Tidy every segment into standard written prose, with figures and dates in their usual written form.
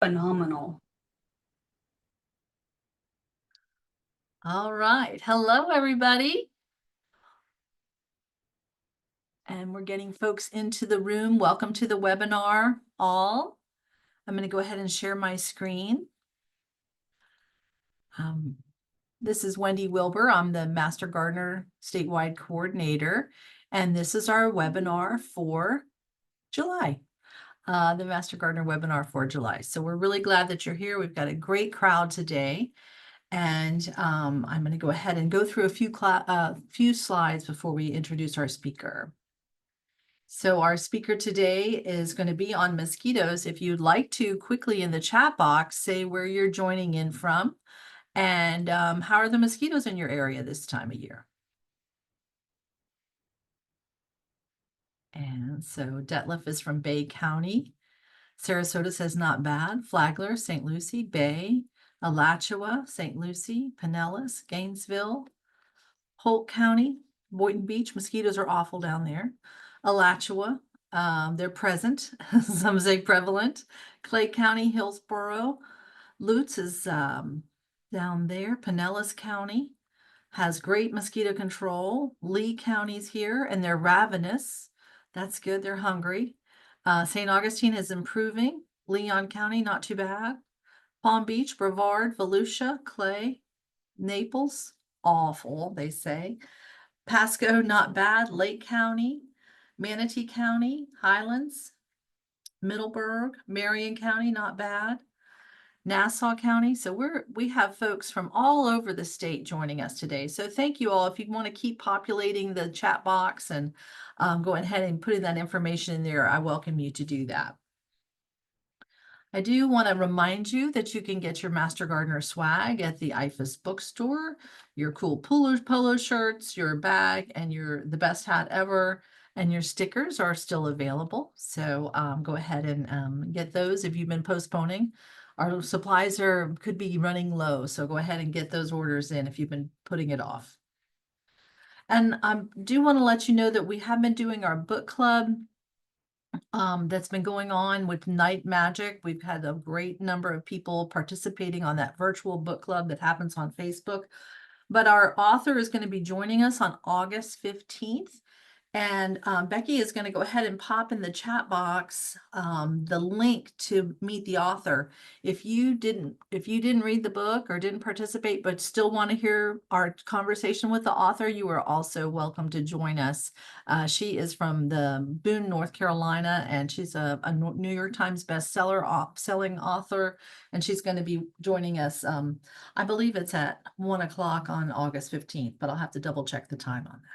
phenomenal. All right. Hello, everybody. And we're getting folks into the room. Welcome to the webinar, all. I'm going to go ahead and share my screen. This is Wendy Wilbur. I'm the Master Gardener Statewide Coordinator, and this is our webinar for July, the Master Gardener webinar for July. So we're really glad that you're here. We've got a great crowd today. And I'm going to go ahead and go through a few slides before we introduce our speaker. So our speaker today is going to be on mosquitoes. If you'd like to quickly in the chat box, say where you're joining in from and how are the mosquitoes in your area this time of year? And so Detlef is from Bay County. Sarasota says not bad. Flagler, St. Lucie, Bay, Alachua, St. Lucie, Pinellas, Gainesville, Polk County, Boynton Beach. Mosquitoes are awful down there. Alachua, they're present. Some say prevalent. Clay County, Hillsborough. Lutz is down there. Pinellas County has great mosquito control. Lee County's here, and they're ravenous. That's good. They're hungry. St. Augustine is improving. Leon County, not too bad. Palm Beach, Brevard, Volusia, Clay, Naples, awful, they say. Pasco, not bad. Lake County, Manatee County, Highlands, Middleburg, Marion County, not bad. Nassau County. So we have folks from all over the state joining us today. So thank you all. If you want to keep populating the chat box and going ahead and putting that information in there, I welcome you to do that. I do want to remind you that you can get your Master Gardener swag at the IFAS bookstore, your cool polo shirts, your bag, and the best hat ever, and your stickers are still available. So go ahead and get those if you've been postponing. Our supplies could be running low, so go ahead and get those orders in if you've been putting it off. And I do want to let you know that we have been doing our book club that's been going on with Night Magic. We've had a great number of people participating on that virtual book club that happens on Facebook. But our author is going to be joining us on August 15th. And Becky is going to go ahead and pop in the chat box the link to meet the author. If you didn't read the book or didn't participate, but still want to hear our conversation with the author, you are also welcome to join us. She is from the Boone, North Carolina, and she's a New York Times selling author, and she's going to be joining us. I believe it's at 1 o'clock on August 15th, but I'll have to double check the time on that.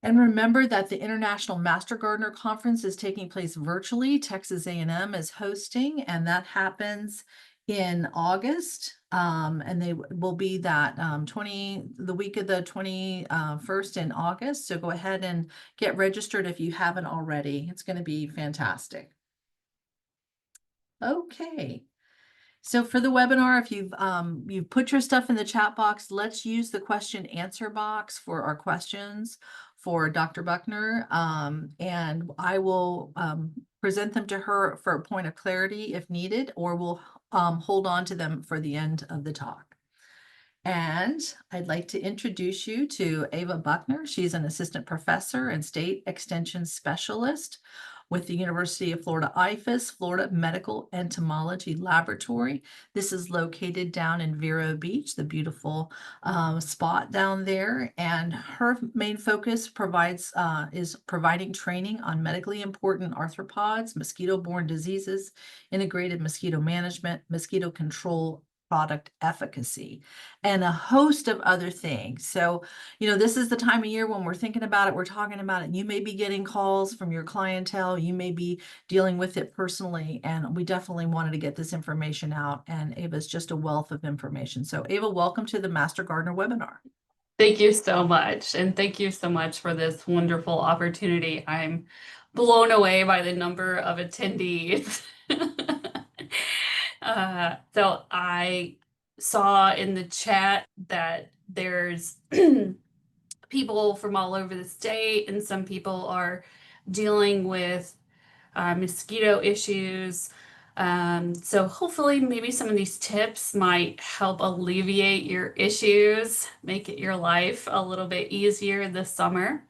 And remember that the International Master Gardener Conference is taking place virtually. Texas A&M is hosting, and that happens in August. And they will be that the week of the 21st in August. So go ahead and get registered if you haven't already. It's going to be fantastic. Okay. So for the webinar, if you've put your stuff in the chat box, let's use the question answer box for our questions for Dr. Buckner. And I will present them to her for a point of clarity if needed, or we'll hold on to them for the end of the talk. And I'd like to introduce you to Eva Buckner. She's an assistant professor and state extension specialist with the University of Florida IFAS, Florida Medical Entomology Laboratory. This is located down in Vero Beach, the beautiful spot down there. And her main focus is providing training on medically important arthropods, mosquito-borne diseases, integrated mosquito management, mosquito control, product efficacy, and a host of other things. So, this is the time of year when we're thinking about it, we're talking about it. You may be getting calls from your clientele, you may be dealing with it personally, and we definitely wanted to get this information out, and Ava's just a wealth of information. So Eva, welcome to the Master Gardener webinar. Thank you so much. And thank you so much for this wonderful opportunity. I'm blown away by the number of attendees. So I saw in the chat that there's people from all over the state, and some people are dealing with mosquito issues. So hopefully maybe some of these tips might help alleviate your issues, make it your life a little bit easier this summer.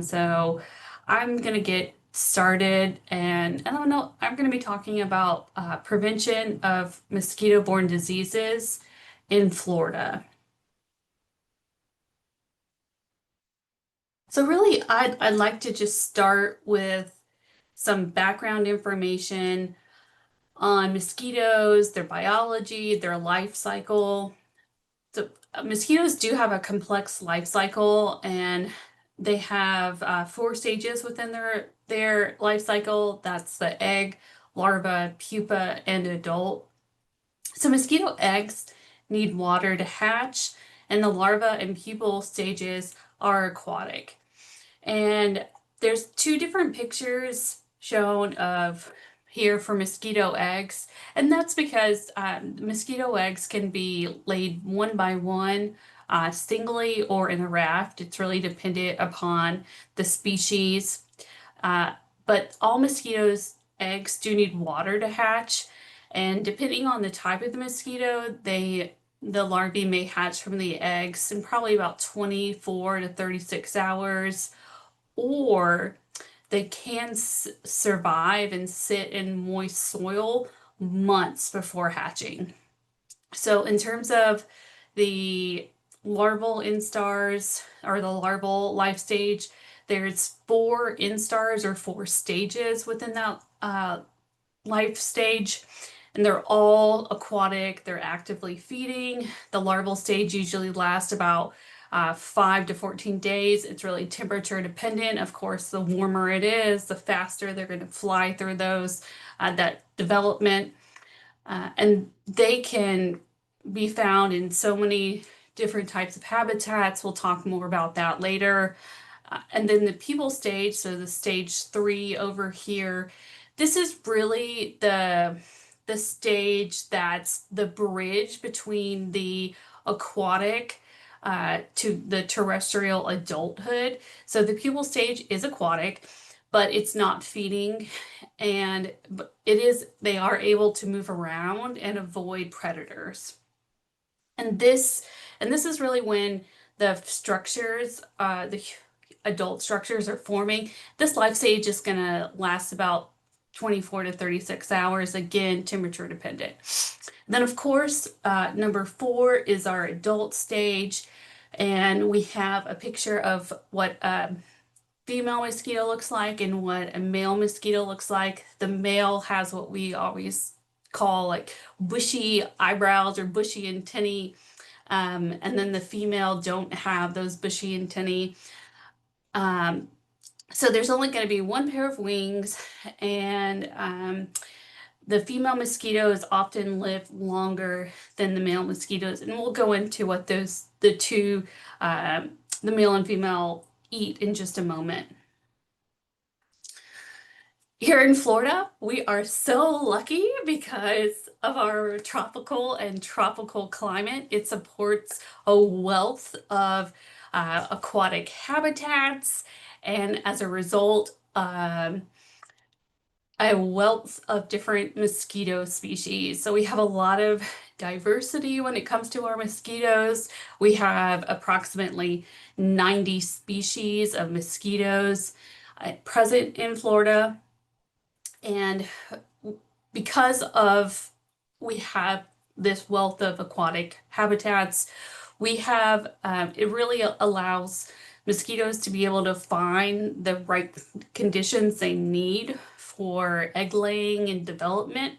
So I'm gonna get started, and I don't know, I'm gonna be talking about prevention of mosquito-borne diseases in Florida. So really, I'd like to just start with some background information on mosquitoes, their biology, their life cycle. So mosquitoes do have a complex life cycle, and they have 4 stages within their life cycle. That's the egg, larva, pupa, and adult. So mosquito eggs need water to hatch, and the larva and pupal stages are aquatic. And there's 2 different pictures shown of here for mosquito eggs. And that's because mosquito eggs can be laid one by one, singly or in a raft. It's really dependent upon the species. Uh, but all mosquitoes' eggs do need water to hatch. And depending on the type of the mosquito, the larvae may hatch from the eggs in probably about 24 to 36 hours, or they can survive and sit in moist soil months before hatching. So, in terms of the larval instars or the larval life stage, there's 4 instars or 4 stages within that life stage, and they're all aquatic. They're actively feeding. The larval stage usually lasts about 5 to 14 days. It's really temperature dependent. Of course, the warmer it is, the faster they're going to fly through that development. And they can be found in so many different types of habitats. We'll talk more about that later. And then the pupal stage, so the stage 3 over here, this is really the stage that's the bridge between the aquatic to the terrestrial adulthood. So the pupal stage is aquatic, but it's not feeding, and they are able to move around and avoid predators. And this is really when the adult structures are forming. This life stage is going to last about 24 to 36 hours, again, temperature dependent. Then, of course, number 4 is our adult stage, and we have a picture of what a female mosquito looks like and what a male mosquito looks like. The male has what we always call like bushy eyebrows or bushy antennae, and then the female don't have those bushy antennae. Um, so there's only going to be 1 pair of wings, and the female mosquitoes often live longer than the male mosquitoes, and we'll go into what the male and female, eat in just a moment. Here in Florida, we are so lucky because of our tropical and tropical climate. It supports a wealth of aquatic habitats, and as a result, a wealth of different mosquito species. So we have a lot of diversity when it comes to our mosquitoes. We have approximately 90 species of mosquitoes present in Florida. And because of we have this wealth of aquatic habitats, we have it really allows mosquitoes to be able to find the right conditions they need for egg laying and development.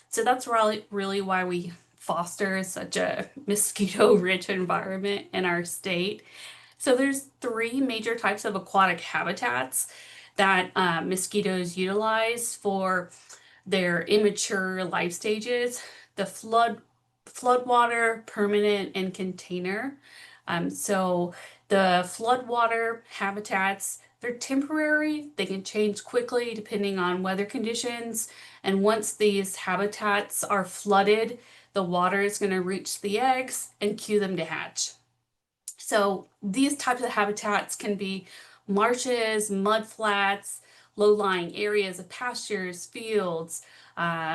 So that's really why we foster such a mosquito-rich environment in our state. So there's 3 major types of aquatic habitats that mosquitoes utilize for their immature life stages: the floodwater, permanent, and container. So the floodwater habitats, they're temporary. They can change quickly depending on weather conditions. And once these habitats are flooded, the water is going to reach the eggs and cue them to hatch. So these types of habitats can be marshes, mud flats, low-lying areas of pastures, fields,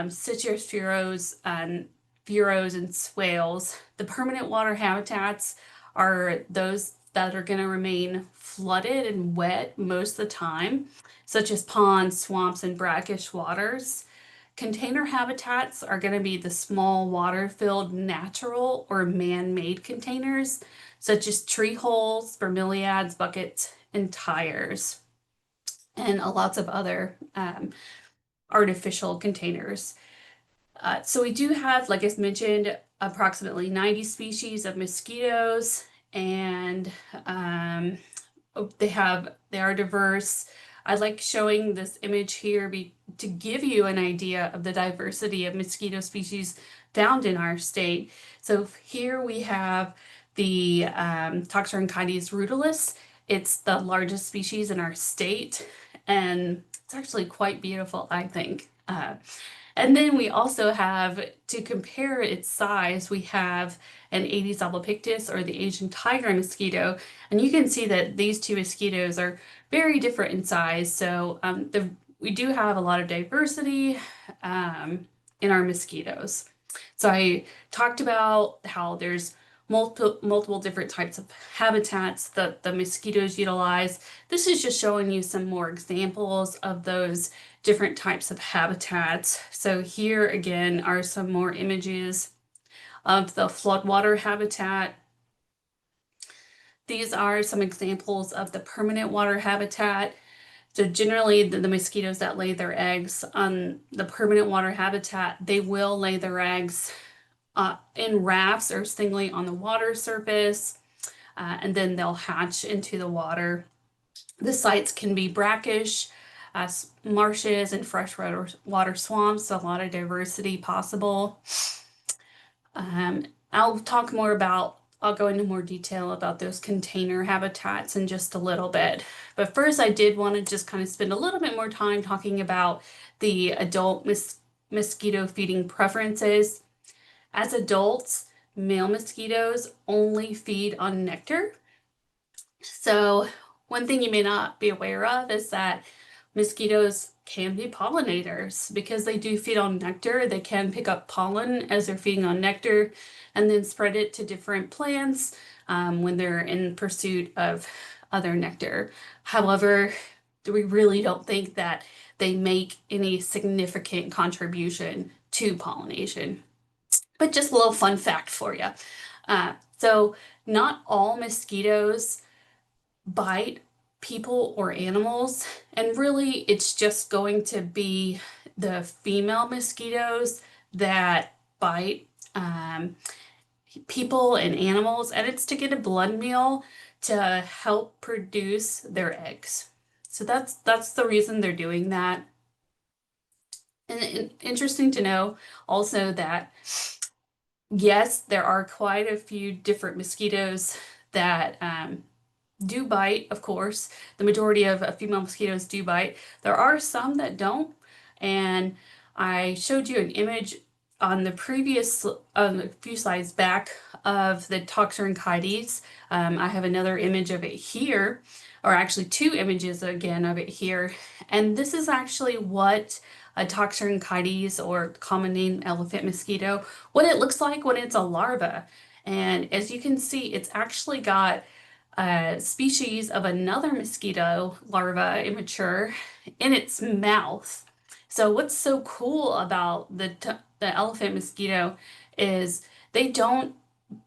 citrus furrows and swales. The permanent water habitats are those that are going to remain flooded and wet most of the time, such as ponds, swamps, and brackish waters. Container habitats are going to be the small water-filled natural or man-made containers, such as tree holes, bromeliads, buckets, and tires, and lots of other artificial containers. So we do have, like I mentioned, approximately 90 species of mosquitoes, and they are diverse. I like showing this image here to give you an idea of the diversity of mosquito species found in our state. So here we have the Toxorhynchides rutilis. It's the largest species in our state, and it's actually quite beautiful, I think. And then we also have, to compare its size, we have an Aedes albopictus, or the Asian tiger mosquito. And you can see that these two mosquitoes are very different in size. So we do have a lot of diversity in our mosquitoes. So I talked about how there's multiple different types of habitats that the mosquitoes utilize. This is just showing you some more examples of those different types of habitats. So here again are some more images of the floodwater habitat. These are some examples of the permanent water habitat. So generally the mosquitoes that lay their eggs on the permanent water habitat, they will lay their eggs in rafts or singly on the water surface, and then they'll hatch into the water. The sites can be brackish, marshes, and freshwater water swamps, so a lot of diversity possible. I'll go into more detail about those container habitats in just a little bit. But first, I did want to just kind of spend a little bit more time talking about the adult mosquito feeding preferences. As adults, male mosquitoes only feed on nectar. So one thing you may not be aware of is that mosquitoes can be pollinators because they do feed on nectar. They can pick up pollen as they're feeding on nectar and then spread it to different plants when they're in pursuit of other nectar. However, we really don't think that they make any significant contribution to pollination. But just a little fun fact for you. So not all mosquitoes bite people or animals, and really it's just going to be the female mosquitoes that bite people and animals, and it's to get a blood meal to help produce their eggs. So that's the reason they're doing that. And interesting to know also that yes, there are quite a few different mosquitoes that do bite, of course. The majority of female mosquitoes do bite. There are some that don't, and I showed you an image on the previous, a few slides back, of the Toxorhynchides. I have another image of it here, or actually two images again of it here, and this is actually what a Toxorhynchides, or common name elephant mosquito, what it looks like when it's a larva. And as you can see, it's actually got a species of another mosquito larva, immature, in its mouth. So what's so cool about the elephant mosquito is they don't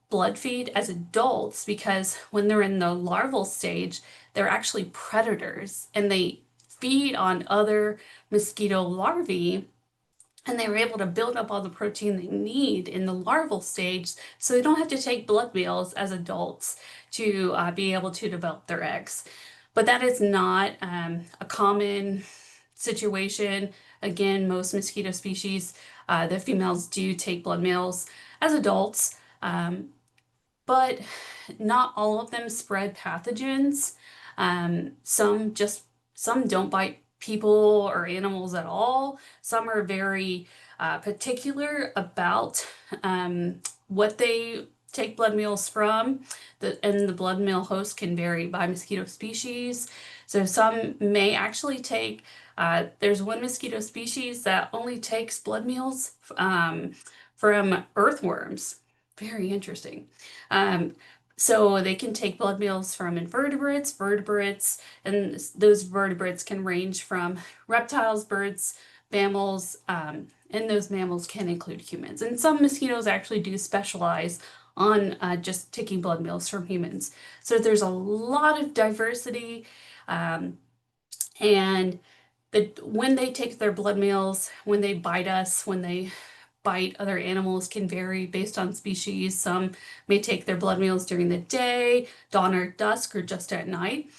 blood feed as adults, because when they're in the larval stage, they're actually predators and they feed on other mosquito larvae, and they were able to build up all the protein they need in the larval stage, so they don't have to take blood meals as adults to be able to develop their eggs. But that is not a common situation. Again, most mosquito species, the females do take blood meals as adults, but not all of them spread pathogens. Some don't bite people or animals at all. Some are very particular about what they take blood meals from, and the blood meal host can vary by mosquito species. So some may actually take, there's one mosquito species that only takes blood meals from earthworms. Very interesting. So they can take blood meals from invertebrates, vertebrates, and those vertebrates can range from reptiles, birds, mammals, and those mammals can include humans. And some mosquitoes actually do specialize on just taking blood meals from humans. So there's a lot of diversity, and when they take their blood meals, when they bite us, when they bite other animals can vary based on species. Some may take their blood meals during the day, dawn or dusk, or just at night.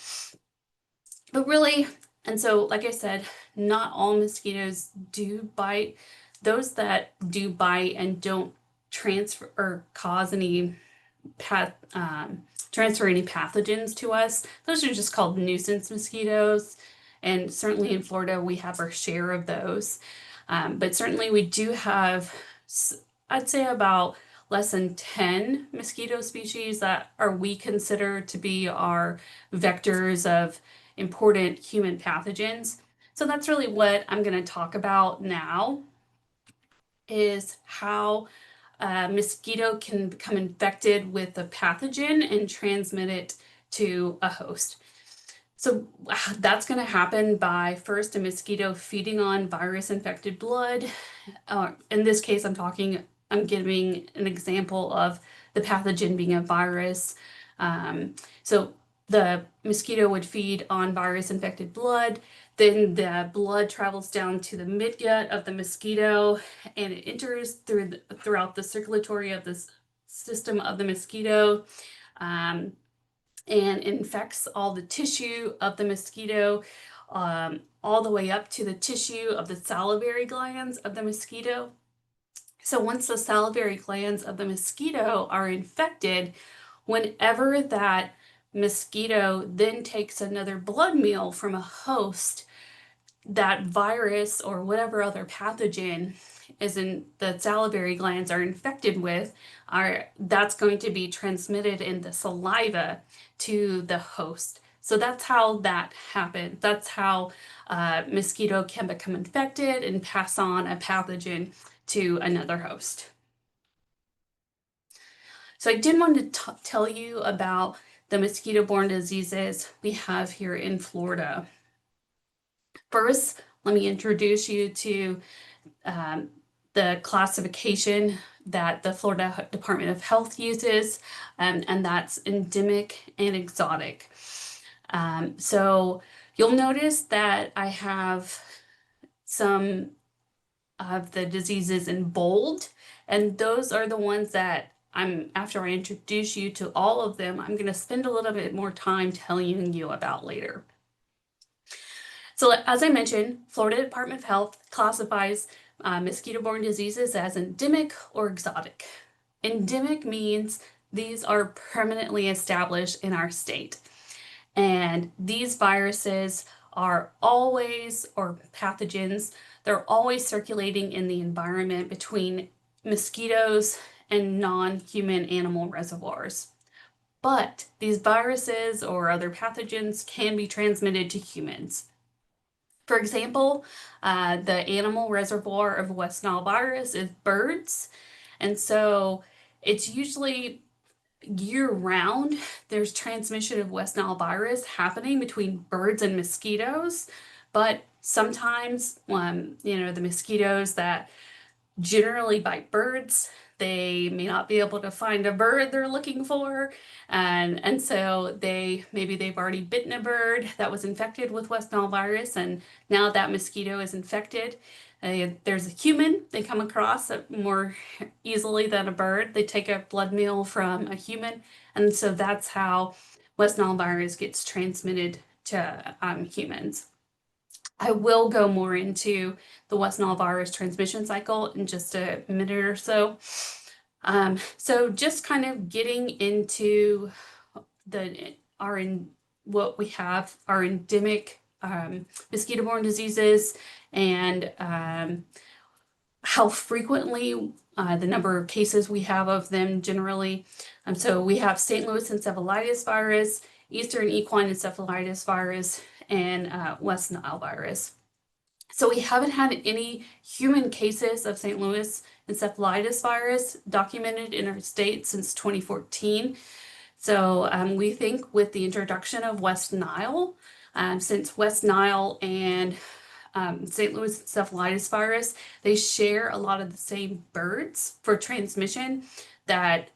But really, and so like I said, not all mosquitoes do bite. Those that do bite and don't transfer or cause any transfer any pathogens to us, those are just called nuisance mosquitoes. And certainly in Florida, we have our share of those. But certainly we do have, I'd say about less than 10 mosquito species that we consider to be our vectors of important human pathogens. So that's really what I'm going to talk about now, is how a mosquito can become infected with a pathogen and transmit it to a host. So that's going to happen by first a mosquito feeding on virus-infected blood. In this case, I'm giving an example of the pathogen being a virus. So the mosquito would feed on virus-infected blood. Then the blood travels down to the midgut of the mosquito, and it enters throughout the circulatory of the system of the mosquito. And infects all the tissue of the mosquito, all the way up to the tissue of the salivary glands of the mosquito. So once the salivary glands of the mosquito are infected, whenever that mosquito then takes another blood meal from a host, that virus or whatever other pathogen is in the salivary glands are infected with, that's going to be transmitted in the saliva to the host. So that's how that happens. That's how mosquito can become infected and pass on a pathogen to another host. So I did want to tell you about the mosquito-borne diseases we have here in Florida. First, let me introduce you to the classification that the Florida Department of Health uses, and that's endemic and exotic. So you'll notice that I have some of the diseases in bold, and those are the ones that after I introduce you to all of them, I'm going to spend a little bit more time telling you about later. So as I mentioned, Florida Department of Health classifies mosquito-borne diseases as endemic or exotic. Endemic means these are permanently established in our state. And these viruses are always, or pathogens, they're always circulating in the environment between mosquitoes and non-human animal reservoirs. But these viruses or other pathogens can be transmitted to humans. For example, the animal reservoir of West Nile virus is birds. And so it's usually year-round, there's transmission of West Nile virus happening between birds and mosquitoes. But sometimes, the mosquitoes that generally bite birds, they may not be able to find a bird they're looking for, and so maybe they've already bitten a bird that was infected with West Nile virus, and now that mosquito is infected. There's a human they come across more easily than a bird. They take a blood meal from a human, and so that's how West Nile virus gets transmitted to humans. I will go more into the West Nile virus transmission cycle in just a minute or so. So just kind of getting into what we have, our endemic mosquito-borne diseases, and how frequently, the number of cases we have of them generally. So we have St. Louis encephalitis virus, Eastern equine encephalitis virus, and West Nile virus. So we haven't had any human cases of St. Louis encephalitis virus documented in our state since 2014. So we think with the introduction of West Nile, since West Nile and St. Louis encephalitis virus, they share a lot of the same birds for transmission, that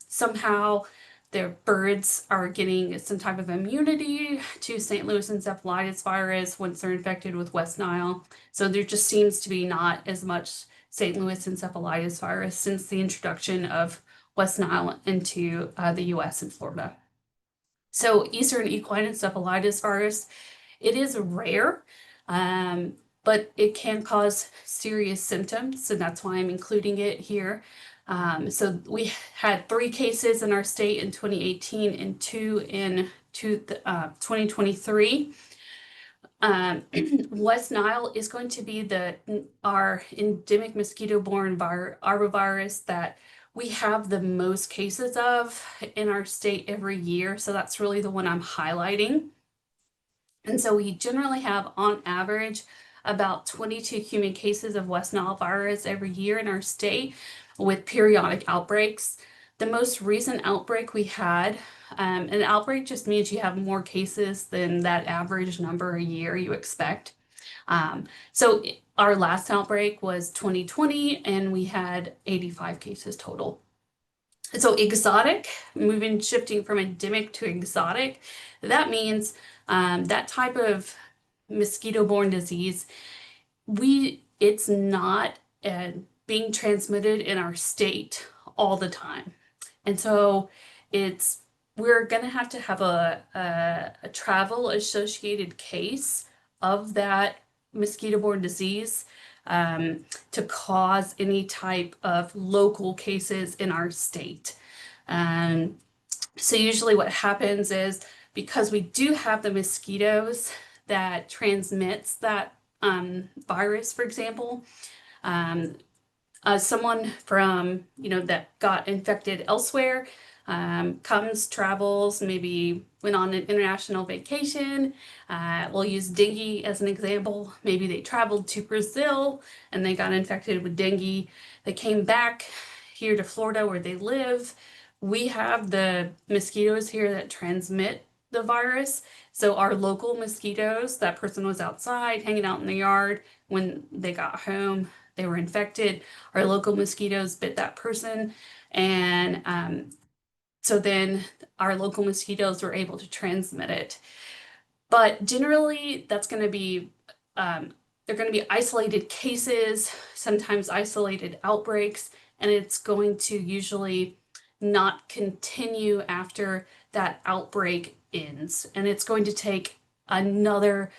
somehow their birds are getting some type of immunity to St. Louis encephalitis virus once they're infected with West Nile. So there just seems to be not as much St. Louis encephalitis virus since the introduction of West Nile into the US and Florida. So Eastern equine encephalitis virus, it is rare, but it can cause serious symptoms, so that's why I'm including it here. So we had 3 cases in our state in 2018 and 2 in 2023. West Nile is going to be our endemic mosquito-borne arbovirus that we have the most cases of in our state every year. So that's really the one I'm highlighting. And so we generally have, on average, about 22 human cases of West Nile virus every year in our state, with periodic outbreaks. The most recent outbreak we had, an outbreak just means you have more cases than that average number a year you expect. So our last outbreak was 2020, and we had 85 cases total. So exotic, shifting from endemic to exotic, that means that type of mosquito-borne disease, it's not being transmitted in our state all the time. And so we're going to have a travel associated case of that mosquito-borne disease to cause any type of local cases in our state. So usually what happens is, because we do have the mosquitoes that transmits that virus, for example, someone from, that got infected elsewhere travels, maybe went on an international vacation. We'll use dengue as an example. Maybe they traveled to Brazil and they got infected with dengue. They came back here to Florida where they live. We have the mosquitoes here that transmit the virus. So our local mosquitoes, that person was outside hanging out in the yard. When they got home, they were infected. Our local mosquitoes bit that person. And so then our local mosquitoes were able to transmit it. But generally, that's going to be, they're going to be isolated cases, sometimes isolated outbreaks, and it's going to usually not continue after that outbreak ends. And it's going to take another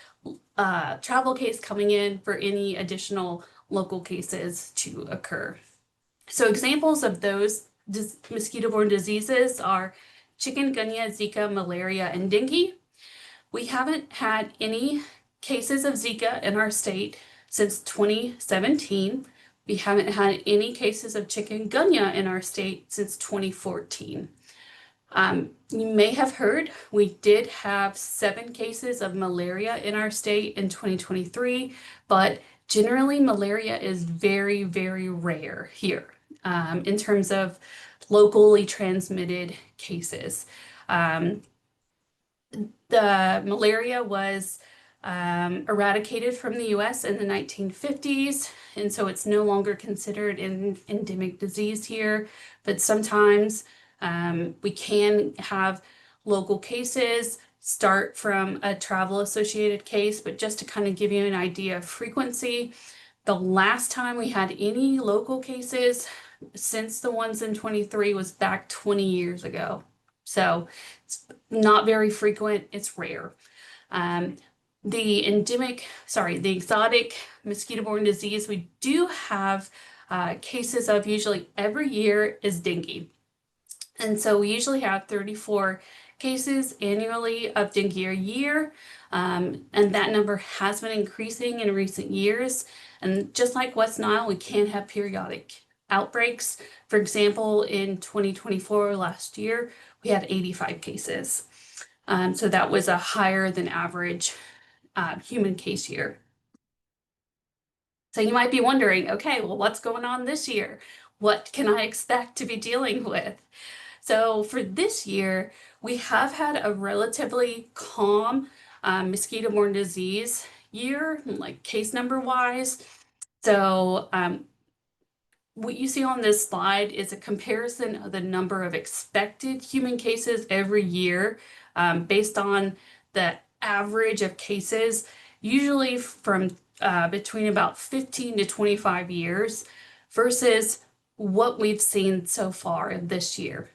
travel case coming in for any additional local cases to occur. So examples of those mosquito-borne diseases are chikungunya, Zika, malaria, and dengue. We haven't had any cases of Zika in our state since 2017. We haven't had any cases of chikungunya in our state since 2014. You may have heard we did have 7 cases of malaria in our state in 2023, but generally malaria is very, very rare here in terms of locally transmitted cases. The malaria was eradicated from the US in the 1950s, and so it's no longer considered an endemic disease here, but sometimes we can have local cases start from a travel associated case. But just to kind of give you an idea of frequency, the last time we had any local cases since the ones in 23 was back 20 years ago. So it's not very frequent, it's rare. The exotic mosquito-borne disease we do have cases of usually every year is dengue. And so we usually have 34 cases annually of dengue a year. And that number has been increasing in recent years. And just like West Nile, we can have periodic outbreaks. For example, in 2024, last year, we had 85 cases. So that was a higher than average human case year. So you might be wondering, okay, well, what's going on this year? What can I expect to be dealing with? So for this year, we have had a relatively calm mosquito-borne disease year, like case number wise. So what you see on this slide is a comparison of the number of expected human cases every year based on the average of cases, usually from between about 15 to 25 years versus what we've seen so far this year.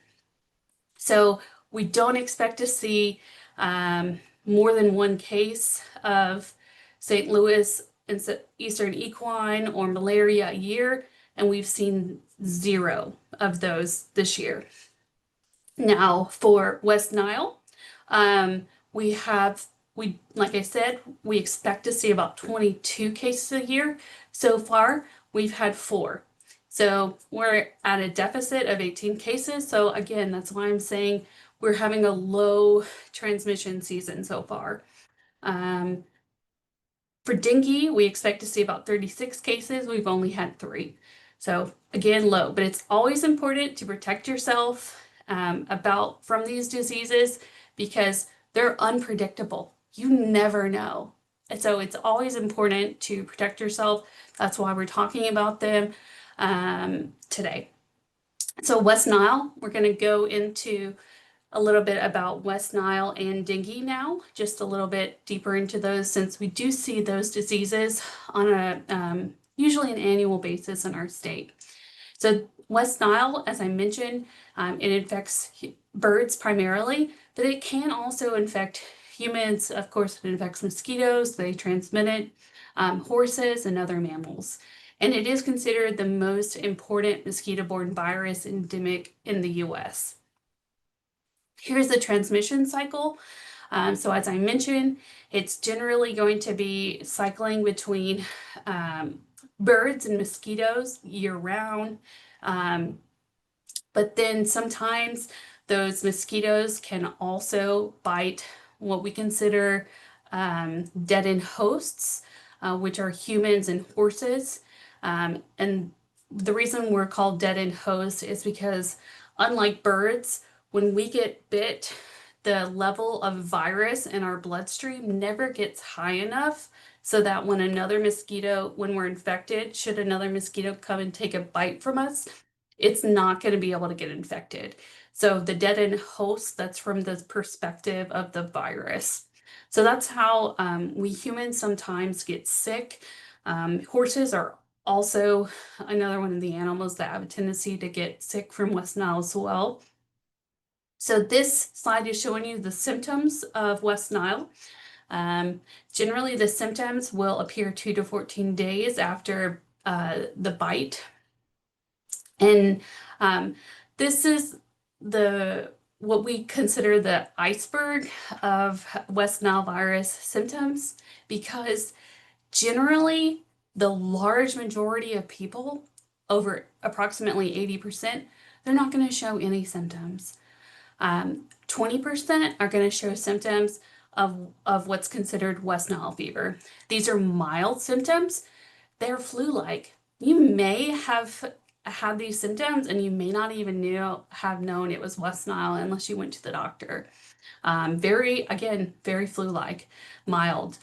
So we don't expect to see more than one case of St. Louis and Eastern equine or malaria a year, and we've seen 0 of those this year. Now for West Nile, like I said, we expect to see about 22 cases a year. So far, we've had 4. So we're at a deficit of 18 cases. So again, that's why I'm saying we're having a low transmission season so far. For dengue, we expect to see about 36 cases. We've only had 3. So again, low, but it's always important to protect yourself from these diseases because they're unpredictable. You never know. And so it's always important to protect yourself. That's why we're talking about them today. So West Nile, we're going to go into a little bit about West Nile and dengue now, just a little bit deeper into those since we do see those diseases on a usually an annual basis in our state. So West Nile, as I mentioned, it infects birds primarily, but it can also infect humans. Of course, it infects mosquitoes, they transmit it, horses, and other mammals. And it is considered the most important mosquito-borne virus endemic in the US. Here's the transmission cycle. So as I mentioned, it's generally going to be cycling between birds and mosquitoes year-round. But then sometimes those mosquitoes can also bite what we consider dead-end hosts, which are humans and horses. And the reason we're called dead-end hosts is because unlike birds, when we get bit, the level of virus in our bloodstream never gets high enough so that when we're infected, should another mosquito come and take a bite from us, it's not going to be able to get infected. So the dead-end host, that's from the perspective of the virus. So that's how we humans sometimes get sick. Horses are also another one of the animals that have a tendency to get sick from West Nile as well. So this slide is showing you the symptoms of West Nile. Generally, the symptoms will appear 2 to 14 days after the bite. And this is what we consider the iceberg of West Nile virus symptoms, because generally the large majority of people, over approximately 80%, they're not going to show any symptoms. 20% are going to show symptoms of what's considered West Nile fever. These are mild symptoms. They're flu-like. You may have had these symptoms and you may not even have known it was West Nile unless you went to the doctor. Very flu-like, mild.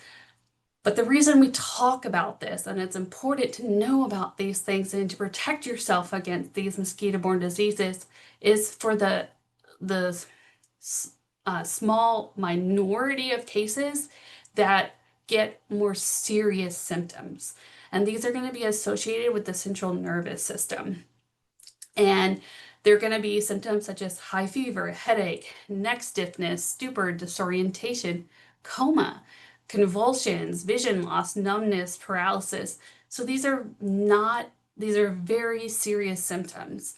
But the reason we talk about this, and it's important to know about these things and to protect yourself against these mosquito-borne diseases, is for the small minority of cases that get more serious symptoms. And these are going to be associated with the central nervous system. And they're going to be symptoms such as high fever, headache, neck stiffness, stupor, disorientation, coma, convulsions, vision loss, numbness, paralysis. So these are very serious symptoms.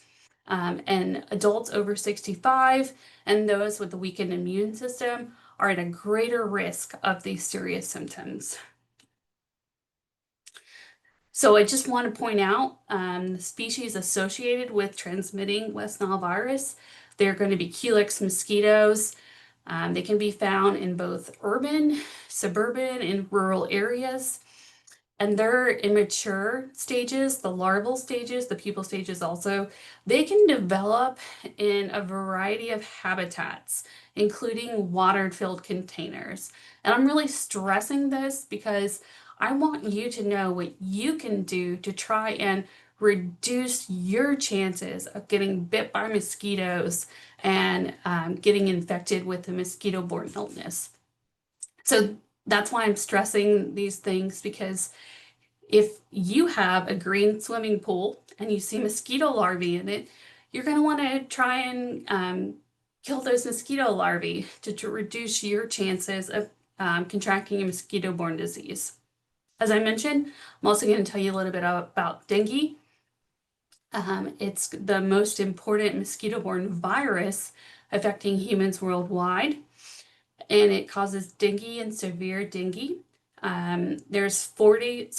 and adults over 65 and those with a weakened immune system are at a greater risk of these serious symptoms. So I just want to point out the species associated with transmitting West Nile virus. They're going to be Culex mosquitoes. They can be found in both urban, suburban, and rural areas. And their immature stages, the larval stages, the pupal stages also, they can develop in a variety of habitats, including water-filled containers. And I'm really stressing this because I want you to know what you can do to try and reduce your chances of getting bit by mosquitoes and getting infected with a mosquito-borne illness. So that's why I'm stressing these things, because if you have a green swimming pool and you see mosquito larvae in it, you're going to want to try and kill those mosquito larvae to reduce your chances of contracting a mosquito-borne disease. As I mentioned, I'm also going to tell you a little bit about dengue. It's the most important mosquito-borne virus affecting humans worldwide, and it causes dengue and severe dengue. There's 50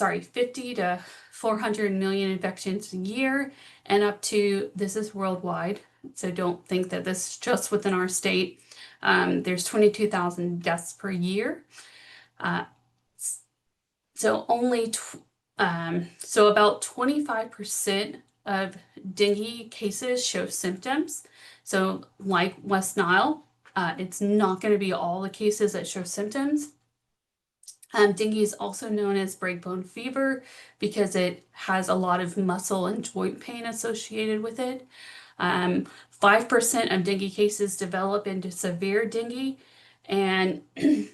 to 400 million infections a year, and up to, this is worldwide, so don't think that this is just within our state. There's 22,000 deaths per year. So about 25% of dengue cases show symptoms. So like West Nile, it's not going to be all the cases that show symptoms. Dengue is also known as breakbone fever because it has a lot of muscle and joint pain associated with it. 5% of dengue cases develop into severe dengue, and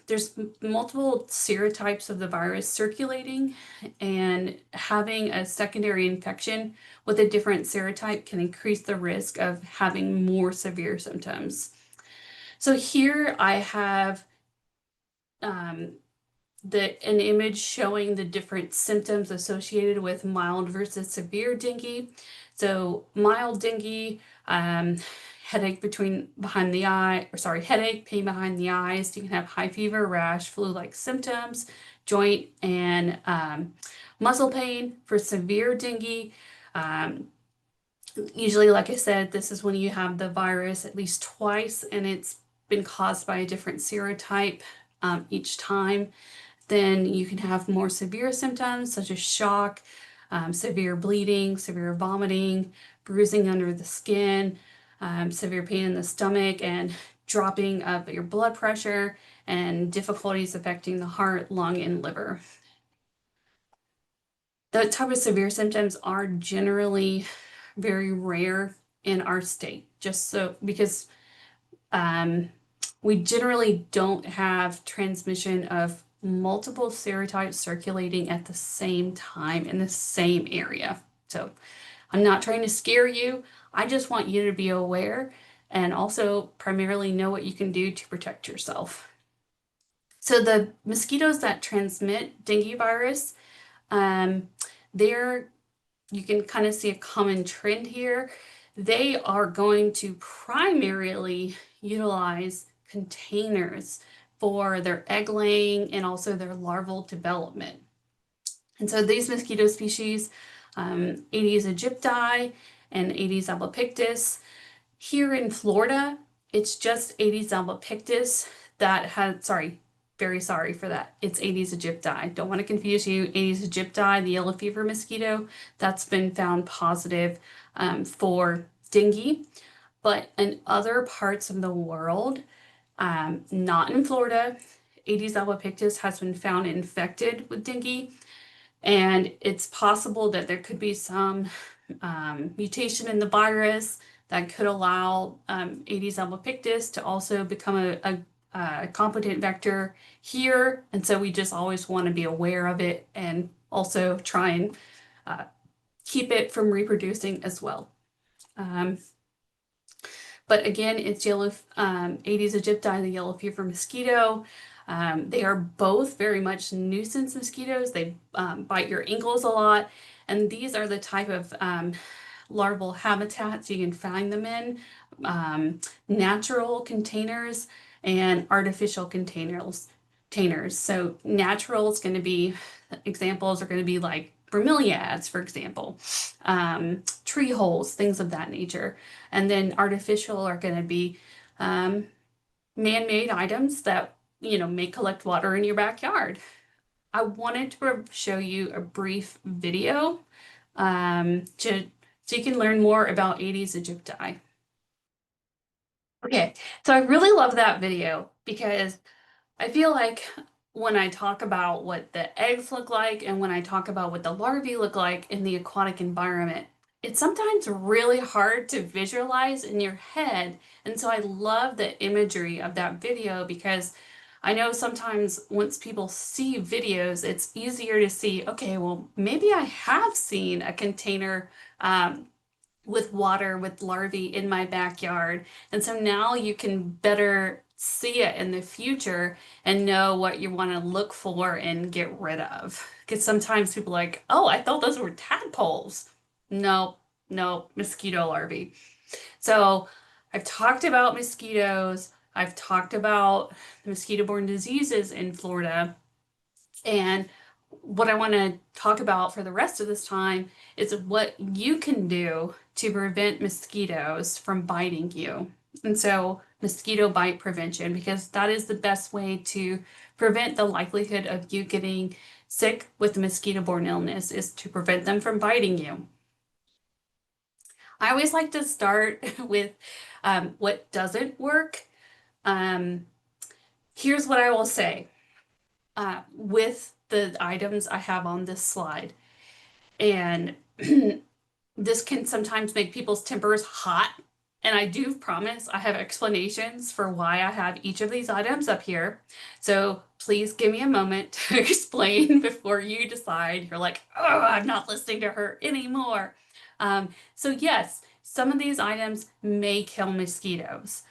there's multiple serotypes of the virus circulating, and having a secondary infection with a different serotype can increase the risk of having more severe symptoms. So here I have an image showing the different symptoms associated with mild versus severe dengue. So mild dengue, headache, pain behind the eyes. You can have high fever, rash, flu-like symptoms, joint and muscle pain. For severe dengue, usually, like I said, this is when you have the virus at least twice and it's been caused by a different serotype each time. Then you can have more severe symptoms such as shock, severe bleeding, severe vomiting, bruising under the skin, severe pain in the stomach, and dropping of your blood pressure, and difficulties affecting the heart, lung, and liver. The type of severe symptoms are generally very rare in our state, because we generally don't have transmission of multiple serotypes circulating at the same time in the same area. So I'm not trying to scare you. I just want you to be aware and also primarily know what you can do to protect yourself. So the mosquitoes that transmit dengue virus, you can kind of see a common trend here. They are going to primarily utilize containers for their egg laying and also their larval development. And so these mosquito species, Aedes aegypti and Aedes albopictus, here in Florida, it's just Aedes albopictus that has, very sorry for that. It's Aedes aegypti. Don't want to confuse you. Aedes aegypti, the yellow fever mosquito, that's been found positive for dengue. But in other parts of the world, not in Florida, Aedes albopictus has been found infected with dengue. And it's possible that there could be some mutation in the virus that could allow Aedes albopictus to also become a competent vector here. And so we just always want to be aware of it and also try and keep it from reproducing as well. But again, it's Aedes aegypti, the yellow fever mosquito. They are both very much nuisance mosquitoes. They bite your ankles a lot. And these are the type of larval habitats you can find them in, natural containers and artificial containers. So natural is going to be, examples are going to be like bromeliads, for example, tree holes, things of that nature. And then artificial are going to be man-made items that, may collect water in your backyard. I wanted to show you a brief video so you can learn more about Aedes aegypti. Okay, so I really love that video because I feel like when I talk about what the eggs look like and when I talk about what the larvae look like in the aquatic environment, it's sometimes really hard to visualize in your head. And so I love the imagery of that video because I know sometimes once people see videos, it's easier to see, okay, well, maybe I have seen a container with water with larvae in my backyard. And so now you can better see it in the future and know what you want to look for and get rid of. Because sometimes people are like, oh, I thought those were tadpoles. No, no, mosquito larvae. So I've talked about mosquitoes. I've talked about mosquito-borne diseases in Florida. And what I want to talk about for the rest of this time is what you can do to prevent mosquitoes from biting you. And so mosquito bite prevention, because that is the best way to prevent the likelihood of you getting sick with the mosquito-borne illness, is to prevent them from biting you. I always like to start with what doesn't work. Here's what I will say with the items I have on this slide. And this can sometimes make people's tempers hot. And I do promise I have explanations for why I have each of these items up here. So please give me a moment to explain before you decide you're like, oh, I'm not listening to her anymore. So yes, some of these items may kill mosquitoes,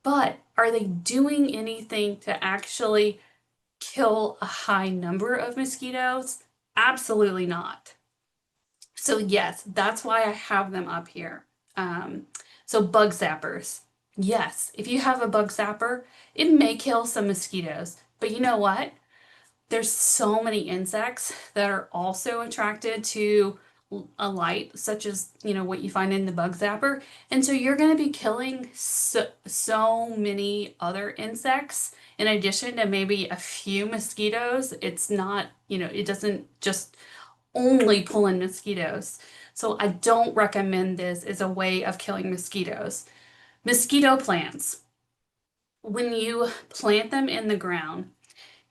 but are they doing anything to actually kill a high number of mosquitoes? Absolutely not. So yes, that's why I have them up here. So bug zappers. Yes, if you have a bug zapper, it may kill some mosquitoes, but you know what? There's so many insects that are also attracted to a light, such as, what you find in the bug zapper. And so you're going to be killing so many other insects in addition to maybe a few mosquitoes. It's not, it doesn't just only pull in mosquitoes. So I don't recommend this as a way of killing mosquitoes. Mosquito plants. When you plant them in the ground,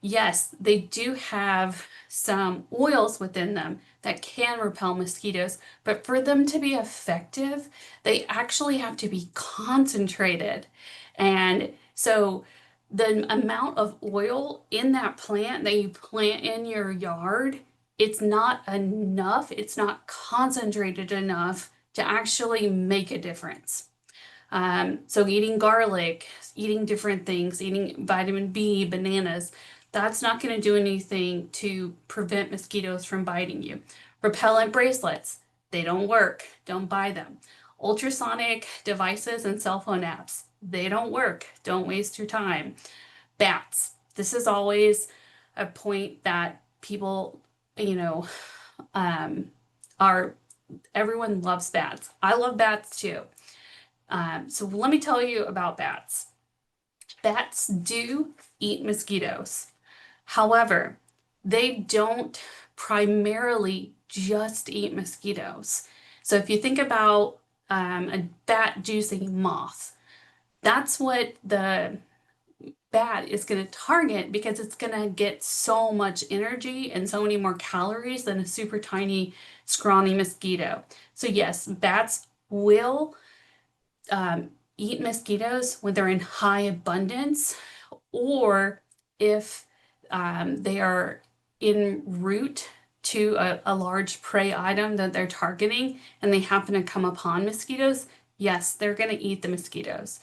yes, they do have some oils within them that can repel mosquitoes, but for them to be effective, they actually have to be concentrated. And so the amount of oil in that plant that you plant in your yard, it's not enough, it's not concentrated enough to actually make a difference. So eating garlic, eating different things, eating vitamin B, bananas, that's not going to do anything to prevent mosquitoes from biting you. Repellent bracelets, they don't work. Don't buy them. Ultrasonic devices and cell phone apps, they don't work. Don't waste your time. Bats, this is always a point that people, are, everyone loves bats. I love bats too. So let me tell you about bats. Bats do eat mosquitoes. However, they don't primarily just eat mosquitoes. So if you think about a bat juicing moth, that's what the bat is going to target because it's going to get so much energy and so many more calories than a super tiny, scrawny mosquito. So yes, bats will eat mosquitoes when they're in high abundance, or if they are en route to a large prey item that they're targeting and they happen to come upon mosquitoes, yes, they're going to eat the mosquitoes.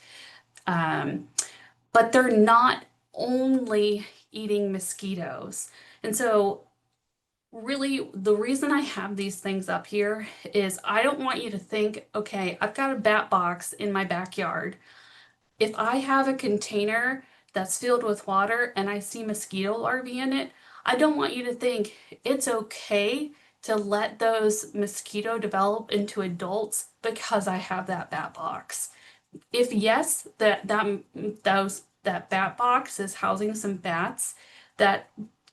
But they're not only eating mosquitoes. And so really the reason I have these things up here is I don't want you to think, okay, I've got a bat box in my backyard. If I have a container that's filled with water and I see mosquito larvae in it, I don't want you to think it's okay to let those mosquito develop into adults because I have that bat box. If yes, that bat box is housing some bats that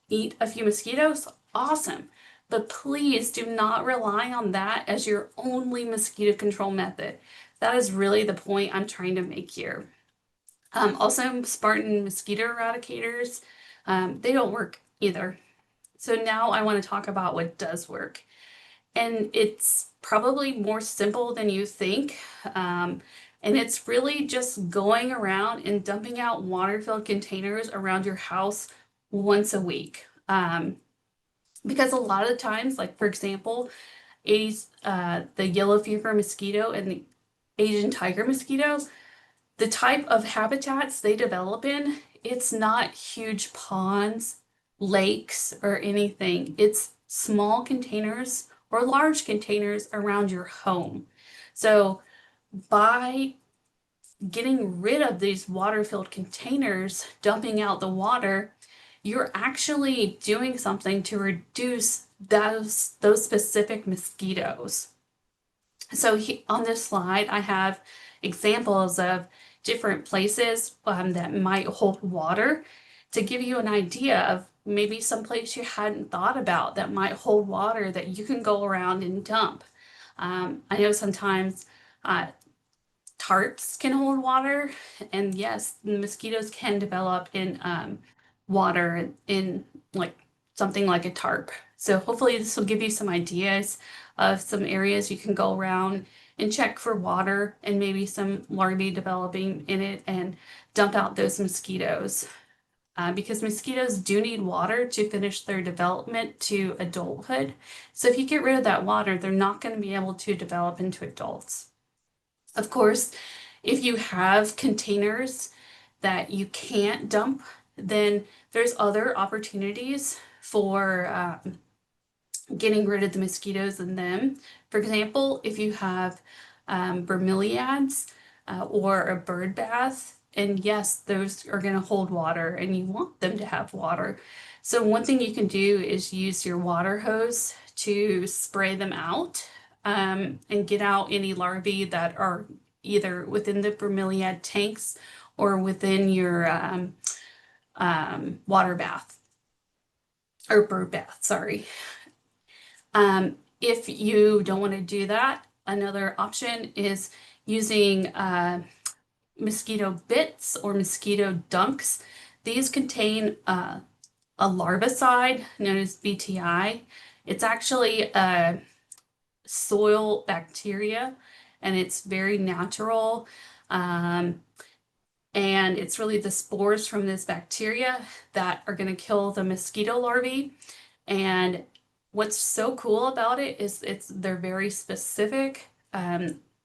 eat a few mosquitoes, awesome. But please do not rely on that as your only mosquito control method. That is really the point I'm trying to make here. Also, Spartan mosquito eradicators, they don't work either. So now I want to talk about what does work. And it's probably more simple than you think. And it's really just going around and dumping out water-filled containers around your house once a week. Because a lot of times, like for example, the yellow fever mosquito and the Asian tiger mosquito, the type of habitats they develop in, it's not huge ponds, lakes, or anything. It's small containers or large containers around your home. So by getting rid of these water-filled containers, dumping out the water, you're actually doing something to reduce those specific mosquitoes. So on this slide, I have examples of different places that might hold water to give you an idea of maybe some place you hadn't thought about that might hold water that you can go around and dump. I know sometimes tarps can hold water, and yes, the mosquitoes can develop in water in like something like a tarp. So hopefully this will give you some ideas of some areas you can go around and check for water and maybe some larvae developing in it and dump out those mosquitoes. Because mosquitoes do need water to finish their development to adulthood. So if you get rid of that water, they're not going to be able to develop into adults. Of course, if you have containers that you can't dump, then there's other opportunities for getting rid of the mosquitoes in them. For example, if you have bromeliads or a bird bath, and yes, those are going to hold water and you want them to have water. So one thing you can do is use your water hose to spray them out and get out any larvae that are either within the bromeliad tanks or within your water bath or bird bath, sorry. If you don't want to do that, another option is using mosquito bits or mosquito dunks. These contain a larvicide known as BTI. It's actually a soil bacteria and it's very natural. And it's really the spores from this bacteria that are going to kill the mosquito larvae. And what's so cool about it is they're very specific.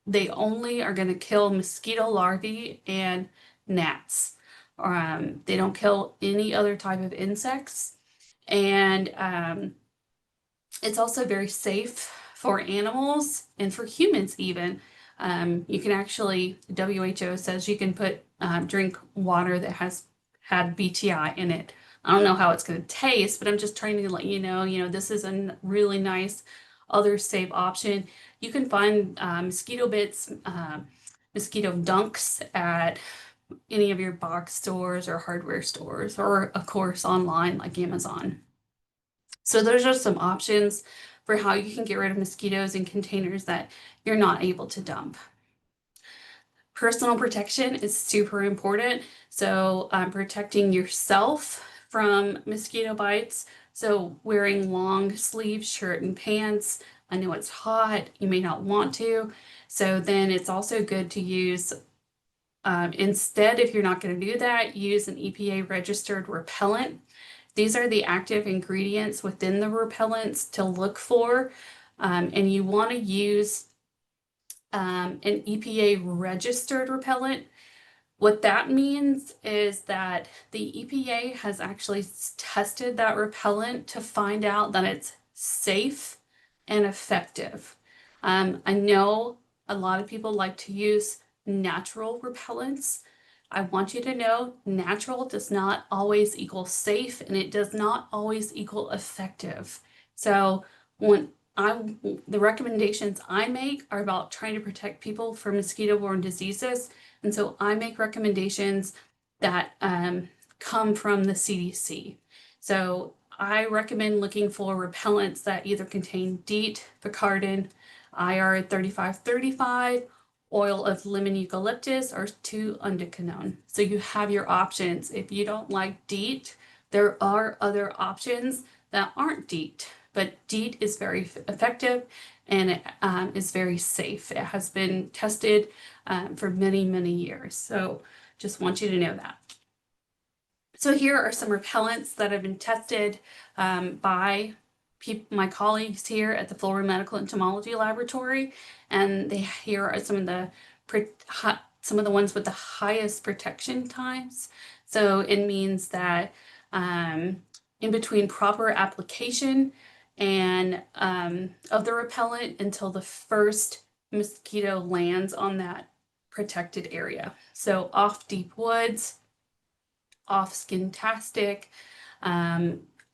They only are going to kill mosquito larvae and gnats. They don't kill any other type of insects. And it's also very safe for animals and for humans even. You can actually, WHO says you can drink water that has had BTI in it. I don't know how it's going to taste, but I'm just trying to let you know, this is a really nice other safe option. You can find mosquito bits, mosquito dunks at any of your box stores or hardware stores, or of course online like Amazon. So those are some options for how you can get rid of mosquitoes in containers that you're not able to dump. Personal protection is super important. So protecting yourself from mosquito bites. So wearing long sleeve shirt and pants. I know it's hot, you may not want to. So then it's also good to use, instead, if you're not going to do that, use an EPA registered repellent. These are the active ingredients within the repellents to look for. And you want to use an EPA registered repellent. What that means is that the EPA has actually tested that repellent to find out that it's safe, and effective. I know a lot of people like to use natural repellents. I want you to know natural does not always equal safe, and it does not always equal effective. So when the recommendations I make are about trying to protect people from mosquito-borne diseases, and so I make recommendations that come from the CDC. So I recommend looking for repellents that either contain DEET, picaridin, IR 3535, oil of lemon eucalyptus, or 2-undecanone. So you have your options. If you don't like DEET, there are other options that aren't DEET, but DEET is very effective and it is very safe. It has been tested for many, many years. So just want you to know that. So here are some repellents that have been tested by my colleagues here at the Florida Medical Entomology Laboratory, and here are some of the ones with the highest protection times. So it means that in between proper application and of the repellent until the first mosquito lands on that protected area. So off deep woods, off Skintastic.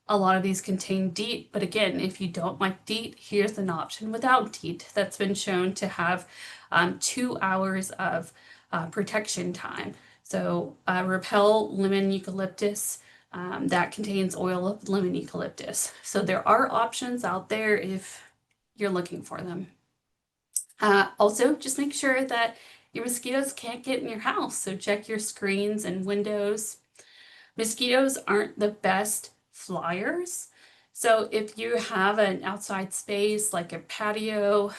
A lot of these contain DEET, but again, if you don't like DEET, here's an option without DEET that's been shown to have 2 hours of protection time. So repel lemon eucalyptus that contains oil of lemon eucalyptus. So there are options out there if you're looking for them. Also, just make sure that your mosquitoes can't get in your house. So check your screens and windows. Mosquitoes aren't the best flyers. So if you have an outside space like a patio,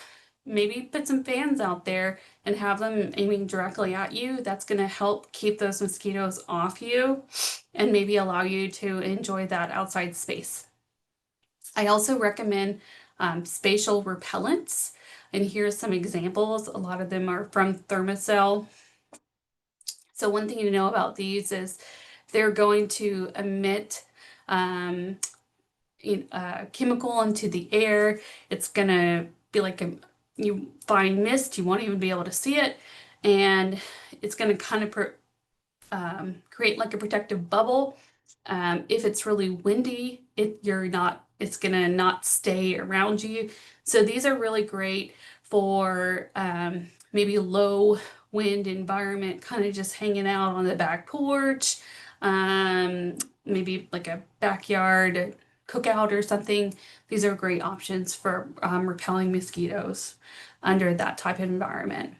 maybe put some fans out there and have them aiming directly at you. That's going to help keep those mosquitoes off you and maybe allow you to enjoy that outside space. I also recommend spatial repellents. And here's some examples. A lot of them are from Thermacell. So one thing to know about these is they're going to emit chemical into the air. It's going to be like you find mist, you won't even be able to see it. And it's going to kind of create like a protective bubble. If it's really windy, it's going to not stay around you. So these are really great for maybe low wind environment, kind of just hanging out on the back porch, maybe like a backyard cookout or something. These are great options for repelling mosquitoes under that type of environment.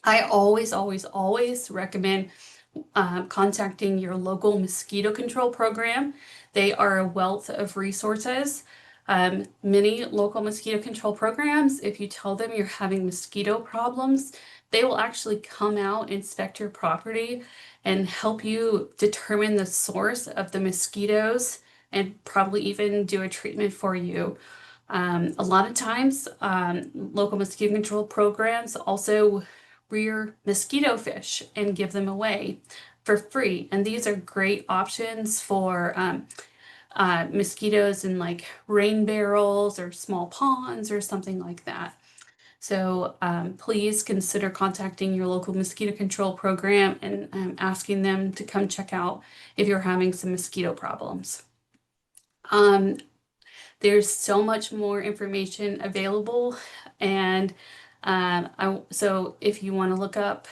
I always, always, always recommend contacting your local mosquito control program. They are a wealth of resources. Many local mosquito control programs, if you tell them you're having mosquito problems, they will actually come out, inspect your property, and help you determine the source of the mosquitoes and probably even do a treatment for you. A lot of times, local mosquito control programs also rear mosquito fish and give them away for free. And these are great options for mosquitoes in like rain barrels or small ponds or something like that. So please consider contacting your local mosquito control program and asking them to come check out if you're having some mosquito problems. There's so much more information available, and so if you want to look up,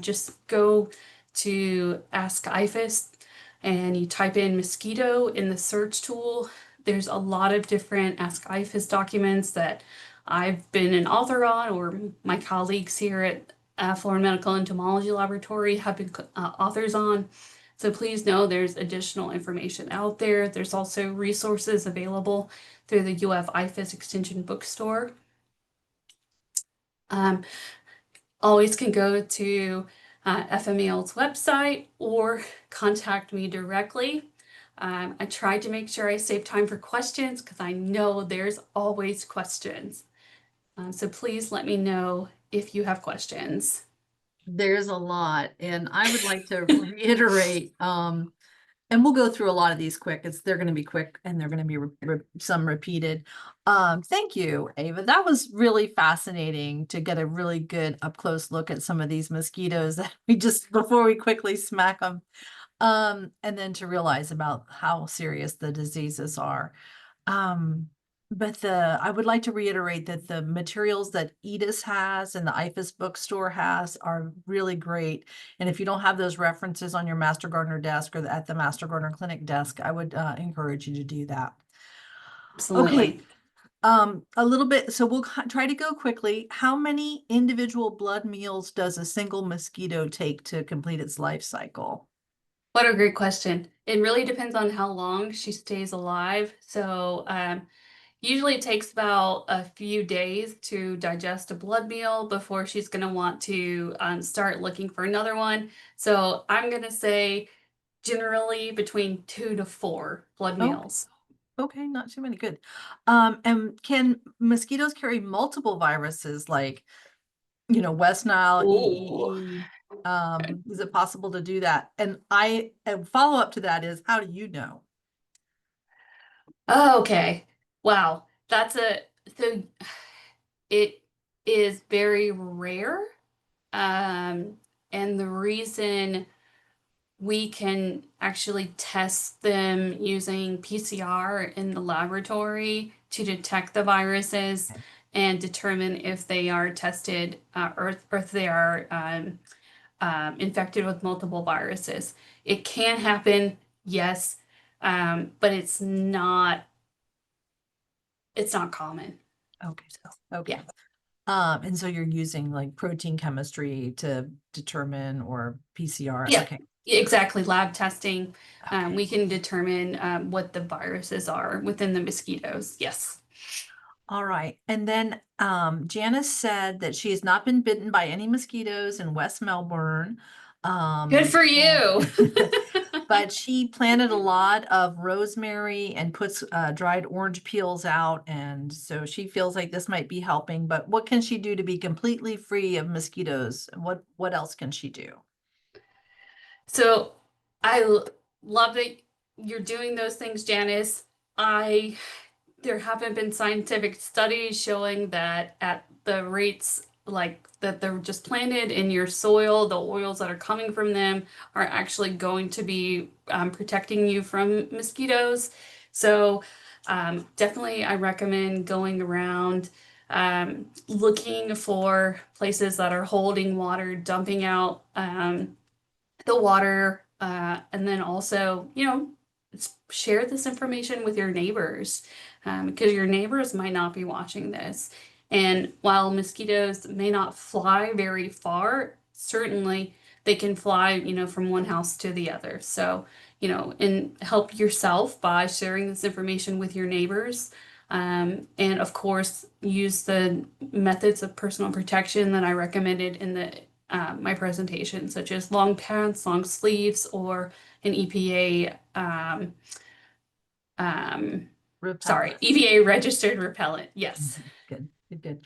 just go to Ask IFAS and you type in mosquito in the search tool. There's a lot of different Ask IFAS documents that I've been an author on, or my colleagues here at Florida Medical Entomology Laboratory have been authors on. So please know there's additional information out there. There's also resources available through the UF IFAS Extension Bookstore. Always can go to FMEL's website or contact me directly. I tried to make sure I save time for questions because I know there's always questions. So please let me know if you have questions. There's a lot, and I would like to reiterate, And we'll go through a lot of these quick. They're going to be quick and they're going to be some repeated. Thank you, Ava. That was really fascinating to get a really good up close look at some of these mosquitoes that we just before we quickly smack them. And then to realize about how serious the diseases are. But I would like to reiterate that the materials that EDIS has and the IFAS bookstore has are really great. And if you don't have those references on your Master Gardener desk or at the Master Gardener Clinic desk, I would encourage you to do that. Okay. Absolutely. A little bit, so we'll try to go quickly. How many individual blood meals does a single mosquito take to complete its life cycle? What a great question. It really depends on how long she stays alive. So, usually it takes about a few days to digest a blood meal before she's going to want to start looking for another one. So, I'm going to say generally between 2 to 4 blood Oh, meals. okay, not too many. Good. And can mosquitoes carry multiple viruses like, West Nile, Ooh. EEE? Is it possible to do that? And follow up to that is, how do you know? Oh, okay. Wow. So it is very rare. Um, and the reason we can actually test them using PCR in the laboratory to detect the viruses Okay. and determine if they are tested or if they are infected with multiple viruses. It can happen, yes, but it's not common. Okay. Okay. Yeah. And so you're using like protein chemistry to determine or PCR. Yeah, Okay. exactly. Lab testing, Okay. we can determine what the viruses are within the mosquitoes. Yes. All right. And then Janice said that she has not been bitten by any mosquitoes in West Melbourne. Good for you. But she planted a lot of rosemary and puts dried orange peels out. And so she feels like this might be helping. But what can she do to be completely free of mosquitoes? What else can she do? So love that you're doing those things, Janice. I There haven't been scientific studies showing that at the rates like that they're just planted in your soil, the oils that are coming from them are actually going to be protecting you from mosquitoes. So definitely I recommend going around looking for places that are holding water, dumping out the water, and then also, share this information with your neighbors because your neighbors might not be watching this. And while mosquitoes may not fly very far, certainly they can fly, from one house to the other. So, and help yourself by sharing this information with your neighbors. And of course, use the methods of personal protection that I recommended in my presentation, such as long pants, long sleeves, or an um, Repellent. EPA registered repellent. Yes, Good, good, good.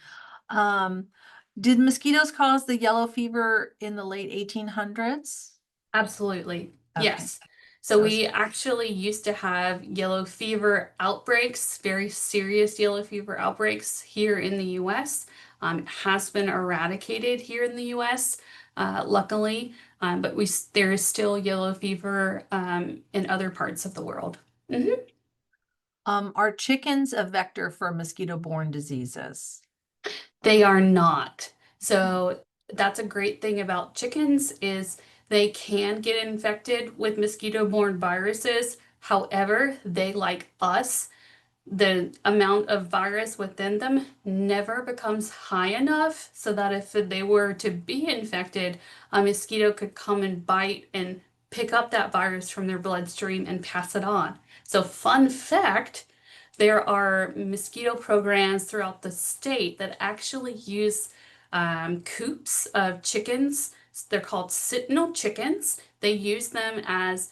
Um, did mosquitoes cause the yellow fever in the late 1800s? absolutely. Okay, Yes. So so it's we actually used to have yellow fever outbreaks, very serious yellow fever outbreaks here in the US. It has been eradicated here in the US, luckily, but there is still yellow fever in other parts of the world. Mhm. are chickens a vector for mosquito-borne diseases? They are not. So that's a great thing about chickens is they can get infected with mosquito-borne viruses. However, they, like us, the amount of virus within them never becomes high enough so that if they were to be infected, a mosquito could come and bite and pick up that virus from their bloodstream and pass it on. So, fun fact, there are mosquito programs throughout the state that actually use coops of chickens. They're called sentinel chickens. They use them as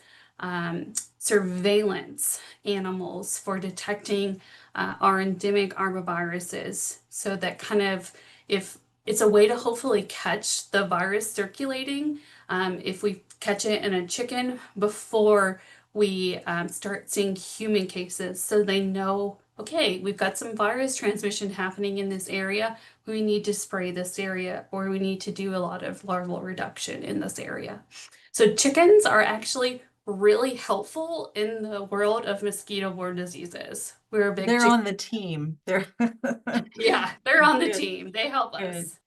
surveillance animals for detecting our endemic arboviruses. So that kind of, if it's a way to hopefully catch the virus circulating, if we catch it in a chicken before we start seeing human cases. So they know, okay, we've got some virus transmission happening in this area. We need to spray this area, or we need to do a lot of larval reduction in this area. So chickens are actually really helpful in the world of mosquito-borne diseases. We're a big They're chicken. on the team. They're Yeah, they're on the good, team. They help good. us.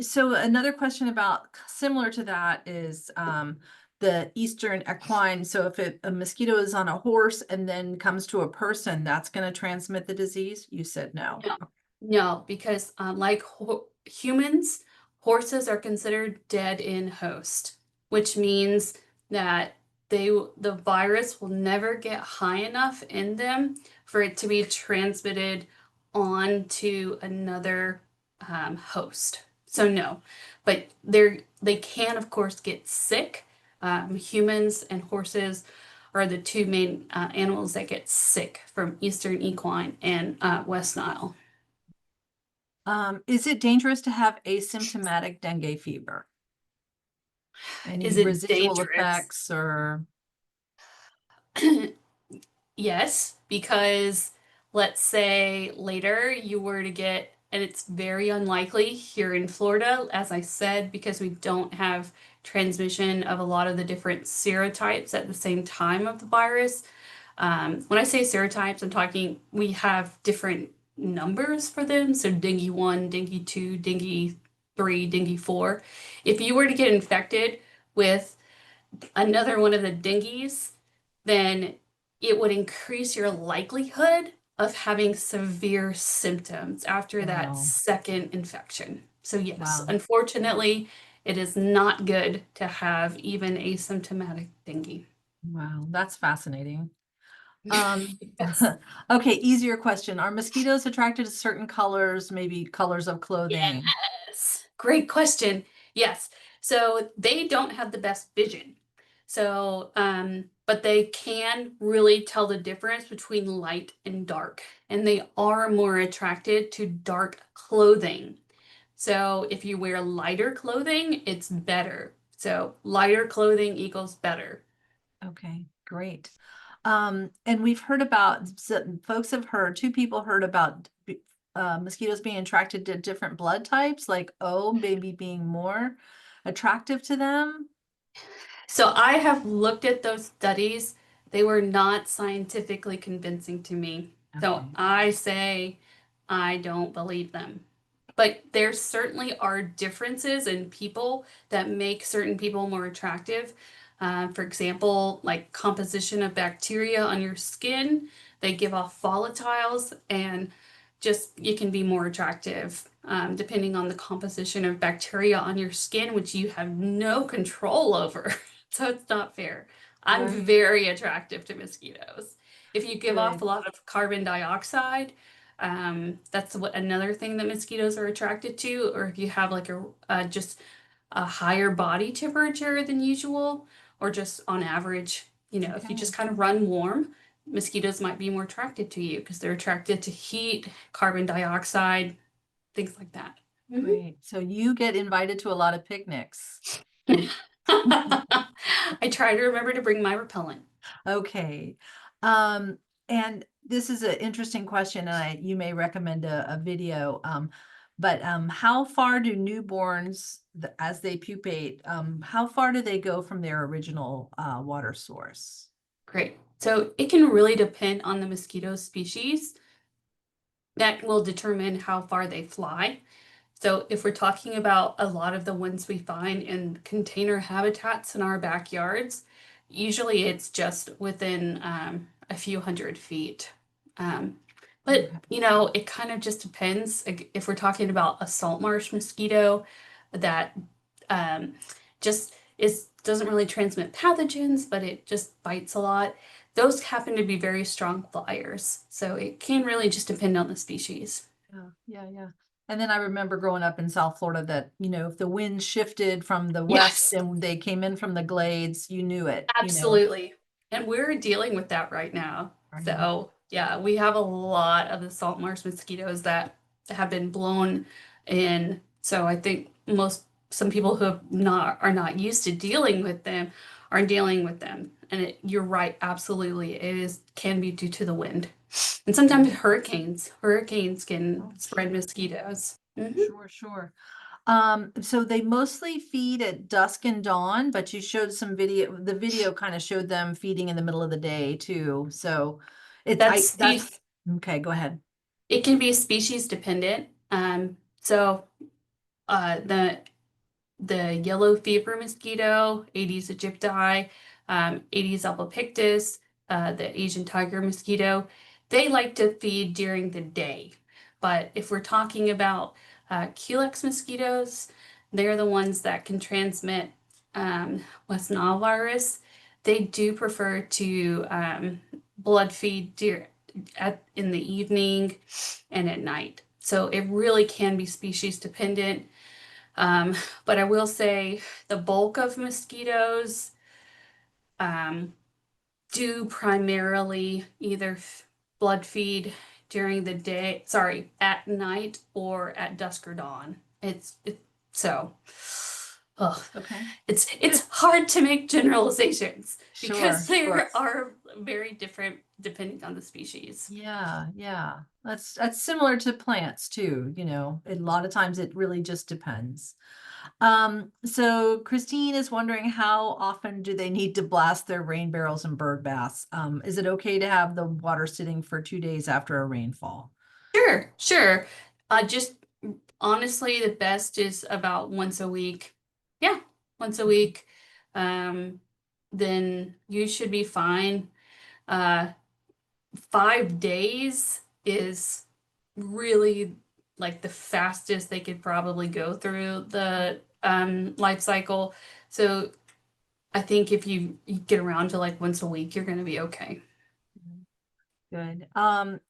So another question about similar to that is the Eastern equine. So if a mosquito is on a horse and then comes to a person, that's going to transmit the disease? You said no. No, no, because like humans, horses are considered dead in host, which means that the virus will never get high enough in them for it to be transmitted on to another host. So no, but they can of course get sick. Humans and horses are the two main animals that get sick from Eastern equine and West Nile. Is it dangerous to have asymptomatic dengue fever? Any Is it residual dangerous? effects or? Yes, because let's say later you were to get, and it's very unlikely here in Florida, as I said, because we don't have transmission of a lot of the different serotypes at the same time of the virus. When I say serotypes, I'm talking we have different numbers for them. So dengue 1, dengue 2, dengue 3, dengue 4. If you were to get infected with another one of the dengues, then it would increase your likelihood of having severe symptoms after that Wow, second infection. So, yes, wow, unfortunately, it is not good to have even asymptomatic dengue. wow. That's fascinating. Yes. Okay, easier question. Are mosquitoes attracted to certain colors, maybe colors of clothing? Yes. Great question. Yes. So they don't have the best vision. So, but they can really tell the difference between light and dark, and they are more attracted to dark clothing. So if you wear lighter clothing, it's better. So lighter clothing equals better. Okay, great. And we've heard about, folks have heard, two people heard about mosquitoes being attracted to different blood types, like O maybe being more attractive to them. So I have looked at those studies. They were not scientifically convincing to me. So Okay, I say I don't believe them. But there certainly are differences in people that make certain people more attractive. For example, like composition of bacteria on your skin, they give off volatiles and just you can be more attractive depending on the composition of bacteria on your skin, which you have no control over. So it's not fair. I'm right, very attractive to mosquitoes. If you give off a good. lot of carbon dioxide, that's what another thing that mosquitoes are attracted to, or if you have like just a higher body temperature than usual, or just on average, if you Okay, just kind of run warm, mosquitoes might be more attracted to you because they're attracted to heat, carbon dioxide, things like that. Mhm. great. So you get invited to a lot of picnics. I try to remember to bring my repellent. Okay. Um, and this is an interesting question, and you may recommend a video. But how far do newborns, as they pupate, how far do they go from their original water source? Great. So it can really depend on the mosquito species. That will determine how far they fly. So if we're talking about a lot of the ones we find in container habitats in our backyards, usually it's just within a few hundred feet. Um, but Okay. it kind of just depends. Like, if we're talking about a salt marsh mosquito that um, just is doesn't really transmit pathogens, but it just bites a lot. Those happen to be very strong flyers, so it can really just depend on the species. Yeah, yeah, yeah. And then I remember growing up in South Florida that, if the wind shifted from the west Yes. and they came in from the glades, you knew it. Absolutely. And we're dealing with that right now. Are you? So, yeah, we have a lot of the salt marsh mosquitoes that have been blown in. So, I think most some people who are not used to dealing with them are dealing with them. And you're right, absolutely, it is can be due to the wind, and sometimes hurricanes can Oh, spread sure, mosquitoes. sure, sure. So they mostly feed at dusk and dawn, but you showed some video, the video kind of showed them feeding in the middle of the day too. So That's that's, okay, go ahead. it can be species dependent. So uh, the the yellow fever mosquito, Aedes aegypti, Aedes albopictus, the Asian tiger mosquito, they like to feed during the day. But if we're talking about Culex mosquitoes, they're the ones that can transmit West Nile virus. They do prefer to blood feed in the evening and at night. So it really can be species dependent. But I will say the bulk of mosquitoes um, do primarily either blood feed during the day, sorry, at night or at dusk or dawn. So, ugh, Okay. it's hard to make generalizations because Sure, sure. there are very different depending on the species. Yeah, yeah. That's similar to plants too, a lot of times it really just depends. So Christine is wondering how often do they need to blast their rain barrels and bird baths? Is it okay to have the water sitting for 2 days after a rainfall? Sure, sure. Just honestly, the best is about once a week. Yeah, once a week. Um, then you should be fine. Uh, 5 days is really like the fastest they could probably go through the life cycle. So I think if you get around to like once a week, you're going to be okay. Mhm. Good.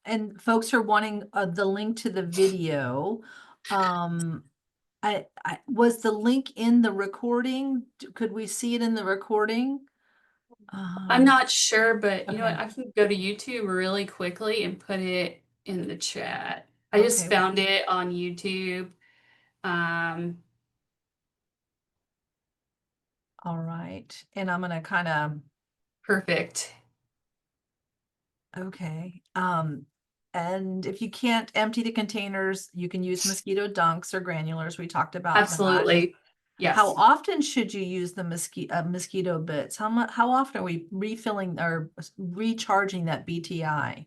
And folks are wanting the link to the video. Um, I was the link in the recording? Could we see it in the recording? I'm Um, not sure, but you know what? okay, I can go to YouTube really quickly and put it in the chat. I just okay, found it on YouTube. Um, all right. And I'm gonna kind of, Perfect. okay. And if you can't empty the containers, you can use mosquito dunks or granulars. We talked about that. Absolutely. How Yes. often should you use the mosquito bits? How often are we refilling or recharging that BTI?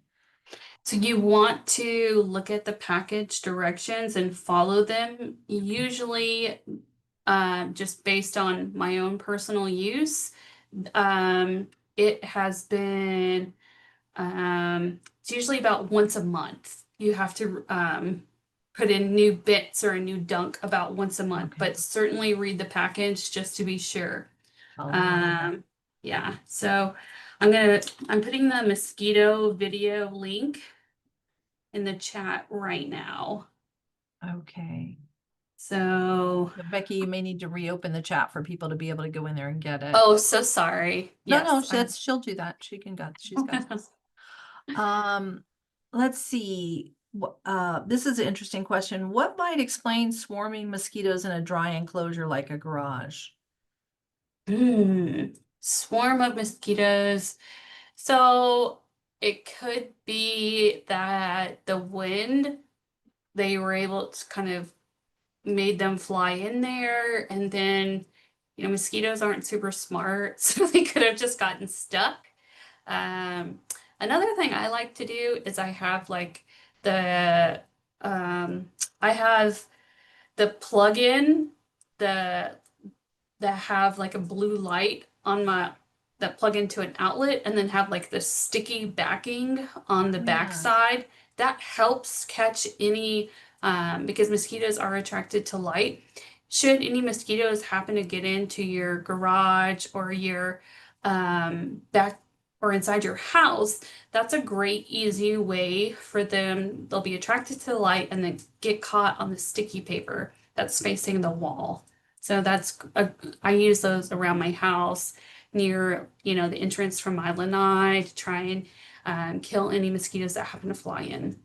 So you want to look at the package directions and follow them. Usually, just based on my own personal use, um, it has been it's usually about once a month. You have to put in new bits or a new dunk about once a month, Okay, but certainly read the package just to be sure. I'll remember that. Um, yeah, so I'm putting the mosquito video link in the chat right now. Okay. So, So Becky, you may need to reopen the chat for people to be able to go in there and get it. oh, so sorry. No, no, Yes, I, she'll do that. She's got this. Um, let's see. This is an interesting question. What might explain swarming mosquitoes in a dry enclosure like a garage? hmm, swarm of mosquitoes. So it could be that the wind, they were able to kind of made them fly in there, and then, mosquitoes aren't super smart, so they could have just gotten stuck. Um, Another thing I like to do is I have like the I have the plug-in, the that have like a blue light on my that plug into an outlet and then have like the sticky backing on the Oh, back yeah. side. That helps catch any because mosquitoes are attracted to light. Should any mosquitoes happen to get into your garage or your back or inside your house, that's a great easy way for them. They'll be attracted to the light and then get caught on the sticky paper that's facing the wall. So I use those around my house near, the entrance from my lanai to try and kill any mosquitoes that happen to fly in.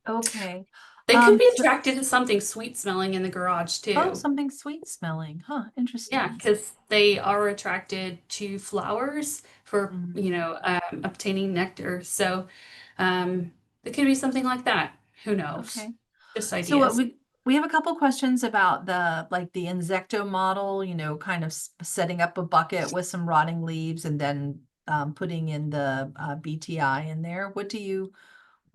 Okay. They could be So, attracted to something sweet smelling in the garage oh, too. something sweet smelling. Huh, Yeah, interesting. because they are attracted to flowers for, Mhm. obtaining nectar. So, um, it could be something like that. Who knows? Okay. Just So what ideas. we have a couple questions about the like the insecto model, kind of setting up a bucket with some rotting leaves and then putting in the BTI in there. What do you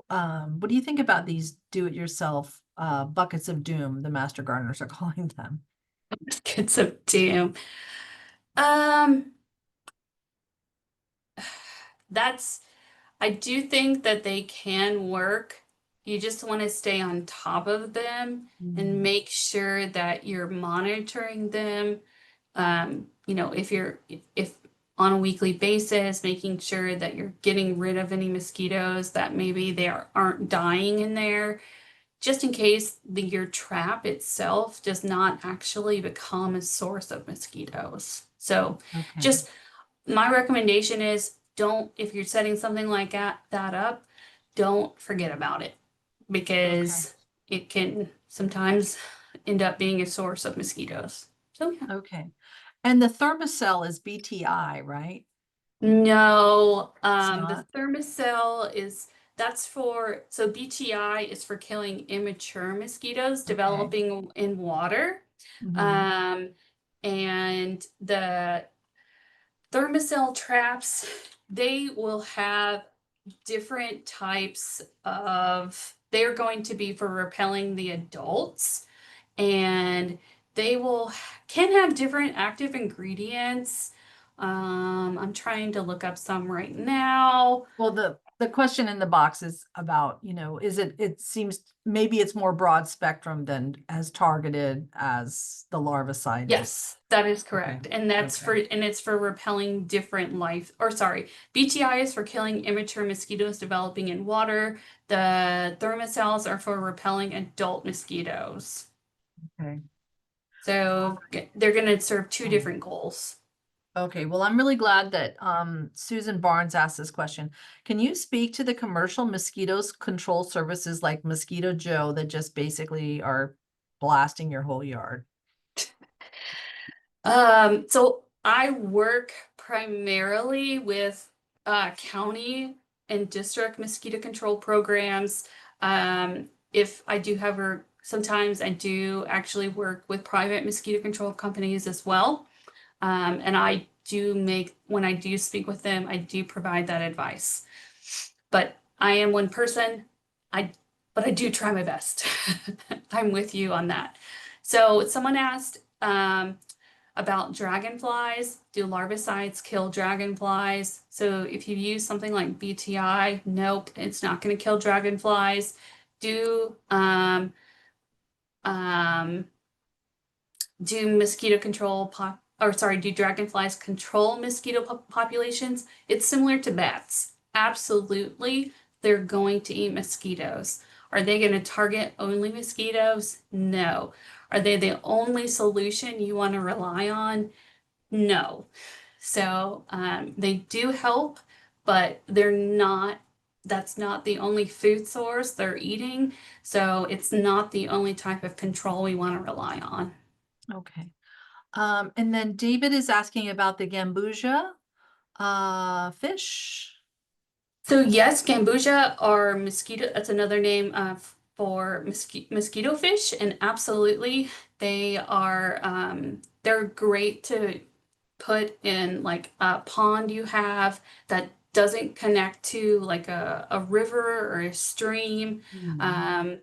think about these do-it-yourself buckets of doom, the master gardeners are calling them? Kids of doom. Um, that's I do think that they can work. You just want to stay on top of them and Mm. make sure that you're monitoring them. If on a weekly basis, making sure that you're getting rid of any mosquitoes that maybe aren't dying in there, just in case your trap itself does not actually become a source of mosquitoes. So Okay. just my recommendation is don't, if you're setting something like that up, don't forget about it Okay. because it can sometimes end up being a source of mosquitoes. So yeah. Okay. And the thermocell is BTI, right? No, It's the not? thermocell that's so BTI is for killing immature mosquitoes Okay. developing in water. Hmm. Um, and the thermocell traps, they will have different types they're going to be for repelling the adults, and they can have different active ingredients. I'm trying to look up some right now. Well, the question in the box is about, it seems maybe it's more broad spectrum than as targeted as the larvicide is. Yes, that is Okay. correct. And Okay. it's for repelling different BTI is for killing immature mosquitoes developing in water. The thermocells are for repelling adult mosquitoes. Okay. So they're going to serve two Um, different goals. Okay, well, I'm really glad that Susan Barnes asked this question. Can you speak to the commercial mosquitoes control services like Mosquito Joe that just basically are blasting your whole yard? So I work primarily with county and district mosquito control programs. If I do sometimes I do actually work with private mosquito control companies as well. And when I do speak with them, I do provide that advice. But I am one person. I, but I do try my best. I'm with you on that. So someone asked, about dragonflies. Do larvicides kill dragonflies? So if you use something like BTI, nope, it's not going to kill dragonflies. Do um, do mosquito control or sorry, do dragonflies control mosquito populations? It's similar to bats. Absolutely, they're going to eat mosquitoes. Are they going to target only mosquitoes? No. Are they the only solution you want to rely on? No. So they do help, but that's not the only food source they're eating. So it's not the only type of control we want to rely on. Okay. And then David is asking about the gambusia fish. So yes, Gambusia are mosquito. That's another name for mosquito fish, and absolutely, they're great to put in like a pond you have that doesn't connect to like a river or a stream, Hmm. um,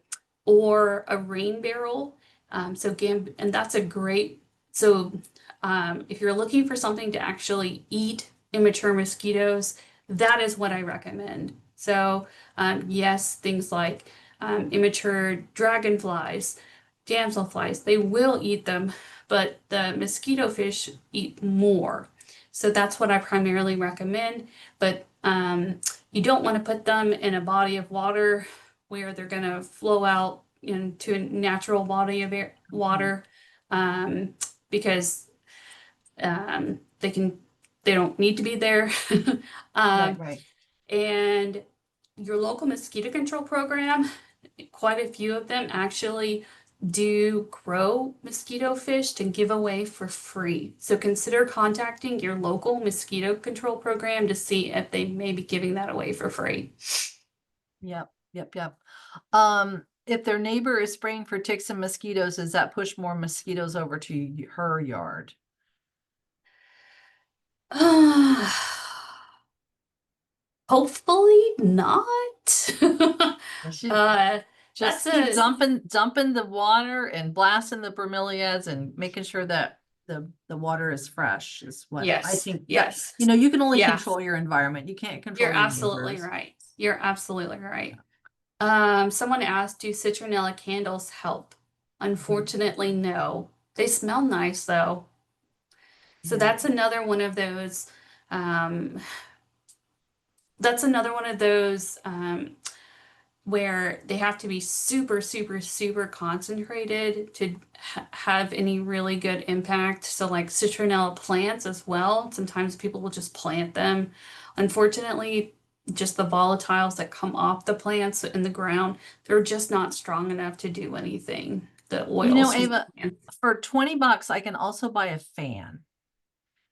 or a rain barrel. And that's a great, so if you're looking for something to actually eat immature mosquitoes, that is what I recommend. So yes, things like immature dragonflies, damselflies, they will eat them, but the mosquito fish eat more. So that's what I primarily recommend. But you don't want to put them in a body of water where they're going to flow out into a natural body of Okay. water, because they they don't need to be there. Right, um, right. and your local mosquito control program, quite a few of them actually do grow mosquito fish to give away for free. So consider contacting your local mosquito control program to see if they may be giving that away for free. Yep, yep, yep. If their neighbor is spraying for ticks and mosquitoes, does that push more mosquitoes over to her yard? Hopefully not. She Uh, that's just keep a dumping the water and blasting the bromeliads and making sure that the water is fresh is what I yes, think that, yes, you can only yeah. control your environment. You can't You're control your absolutely neighbors. right. You're absolutely right. Someone asked, do citronella candles help? Mhm. Unfortunately, no. They smell nice though. So Yeah. um, that's another one of those where they have to be super, super, super concentrated to have any really good impact. So like citronella plants as well. Sometimes people will just plant them. Unfortunately, just the volatiles that come off the plants in the ground, they're just not strong enough to do anything. The oils from the Ava, plants. for $20, I can also buy a fan.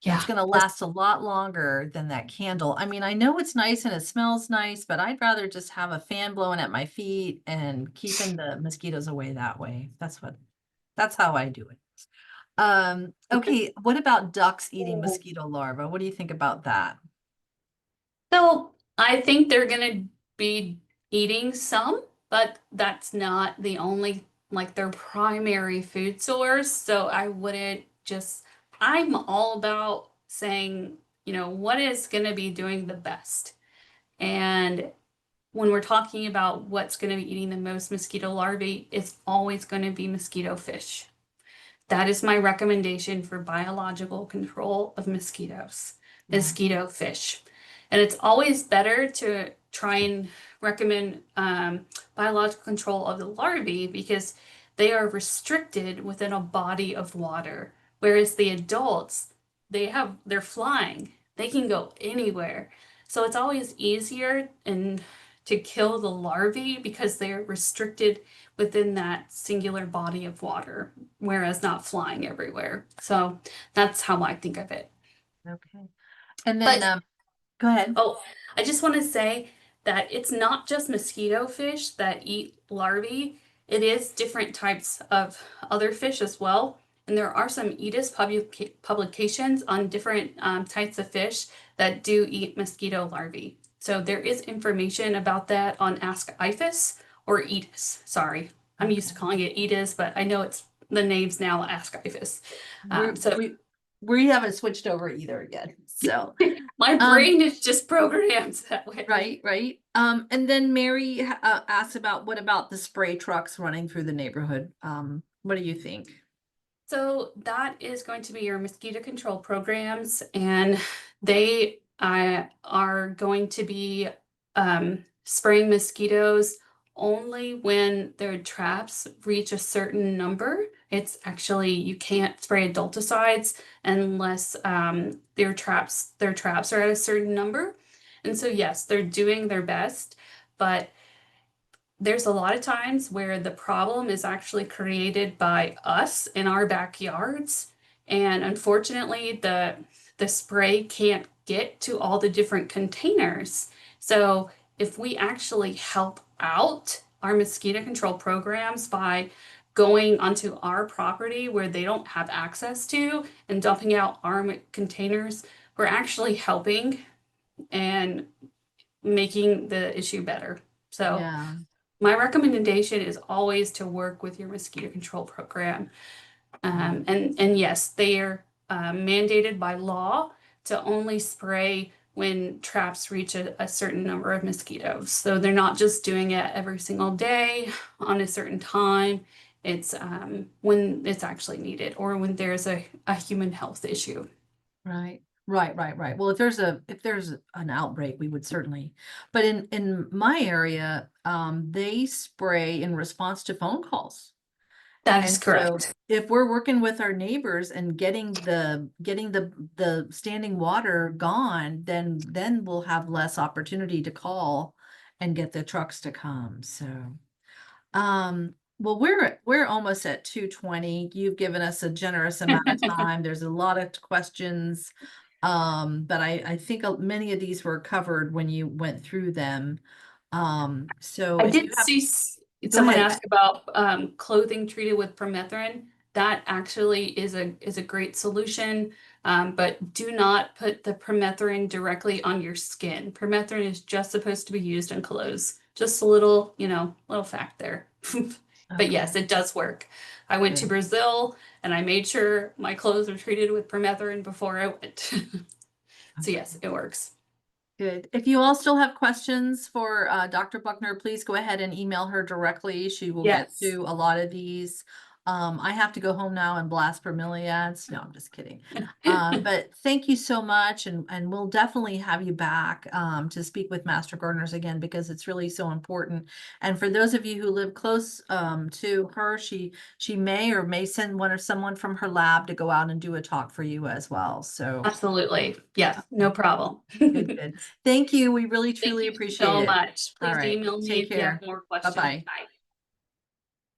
And it's Yeah, going to last a lot longer than that candle. I mean, I know it's nice and it smells nice, but I'd rather just have a fan blowing at my feet and keeping the mosquitoes away that way. That's how I do it. Okay, what about ducks eating mosquito larvae? What do you think about that? so I think they're gonna be eating some, but that's not the only, like their primary food source. So I wouldn't just, I'm all about saying, what is gonna be doing the best. And when we're talking about what's gonna be eating the most mosquito larvae, it's always gonna be mosquito fish. That is my recommendation for biological control of mosquitoes, Yeah. mosquito fish. And it's always better to try and recommend biological control of the larvae because they are restricted within a body of water. Whereas the adults, they're flying. They can go anywhere. So it's always easier and to kill the larvae because they're restricted within that singular body of water, whereas not flying everywhere. So that's how I think of it. Okay. And then, But go ahead. oh, I just want to say that it's not just mosquito fish that eat larvae. It is different types of other fish as well. And there are some publications on different types of fish that do eat mosquito larvae. So there is information about that on Ask IFAS or EDIS. Sorry, I'm used to Okay. calling it EDIS, but I know it's the name's now Ask IFAS. We So we we haven't switched over either yet. So, my um, brain is just programmed that way. right, right. And then Mary asked about what about the spray trucks running through the neighborhood? What do you think? So that is going to be your mosquito control programs, and they are going to be spraying mosquitoes only when their traps reach a certain number. It's actually you can't spray adulticides unless their traps are at a certain number. And so yes, they're doing their best, but there's a lot of times where the problem is actually created by us in our backyards. And unfortunately, the spray can't get to all the different containers. So if we actually help out our mosquito control programs by going onto our property where they don't have access to and dumping out our containers, we're actually helping and making the issue better. So Yeah, my recommendation is always to work with your mosquito control program. yeah, And yes, they are mandated by law to only spray when traps reach a certain number of mosquitoes. So they're not just doing it every single day on a certain time. It's when it's actually needed or when there's a human health issue. right. Right. Well, if there's an outbreak, we would certainly, but in my area, they spray in response to phone calls. That is And so correct. if we're working with our neighbors and getting the standing water gone, then we'll have less opportunity to call and get the trucks to come. So Well, we're almost at 2:20. You've given us a generous amount of time. There's a lot of questions. But I think many of these were covered when you went through them. So I if you did have, see go someone ahead. ask about clothing treated with permethrin. That actually is a great solution, but do not put the permethrin directly on your skin. Permethrin is just supposed to be used in clothes. Just a little, little fact there. But yes, Okay, it does work. I went to good. Brazil and I made sure my clothes were treated with permethrin before I went. So yes, Okay. it works. Good. If you all still have questions for Dr. Buckner, please go ahead and email her directly. She will get Yes. to a lot of these. I have to go home now and blast bromeliads. No, I'm just kidding. But thank you so much, and we'll definitely have you back to speak with Master Gardeners again because it's really so important. And for those of you who live close to her, she may send someone from her lab to go out and do a talk for you as well. So. Absolutely. Yes, no Okay. problem. Good, good. Thank you. We really, Thank truly you appreciate so it. much. All Please right. email me Take if you have care. more questions. Bye-bye. Bye.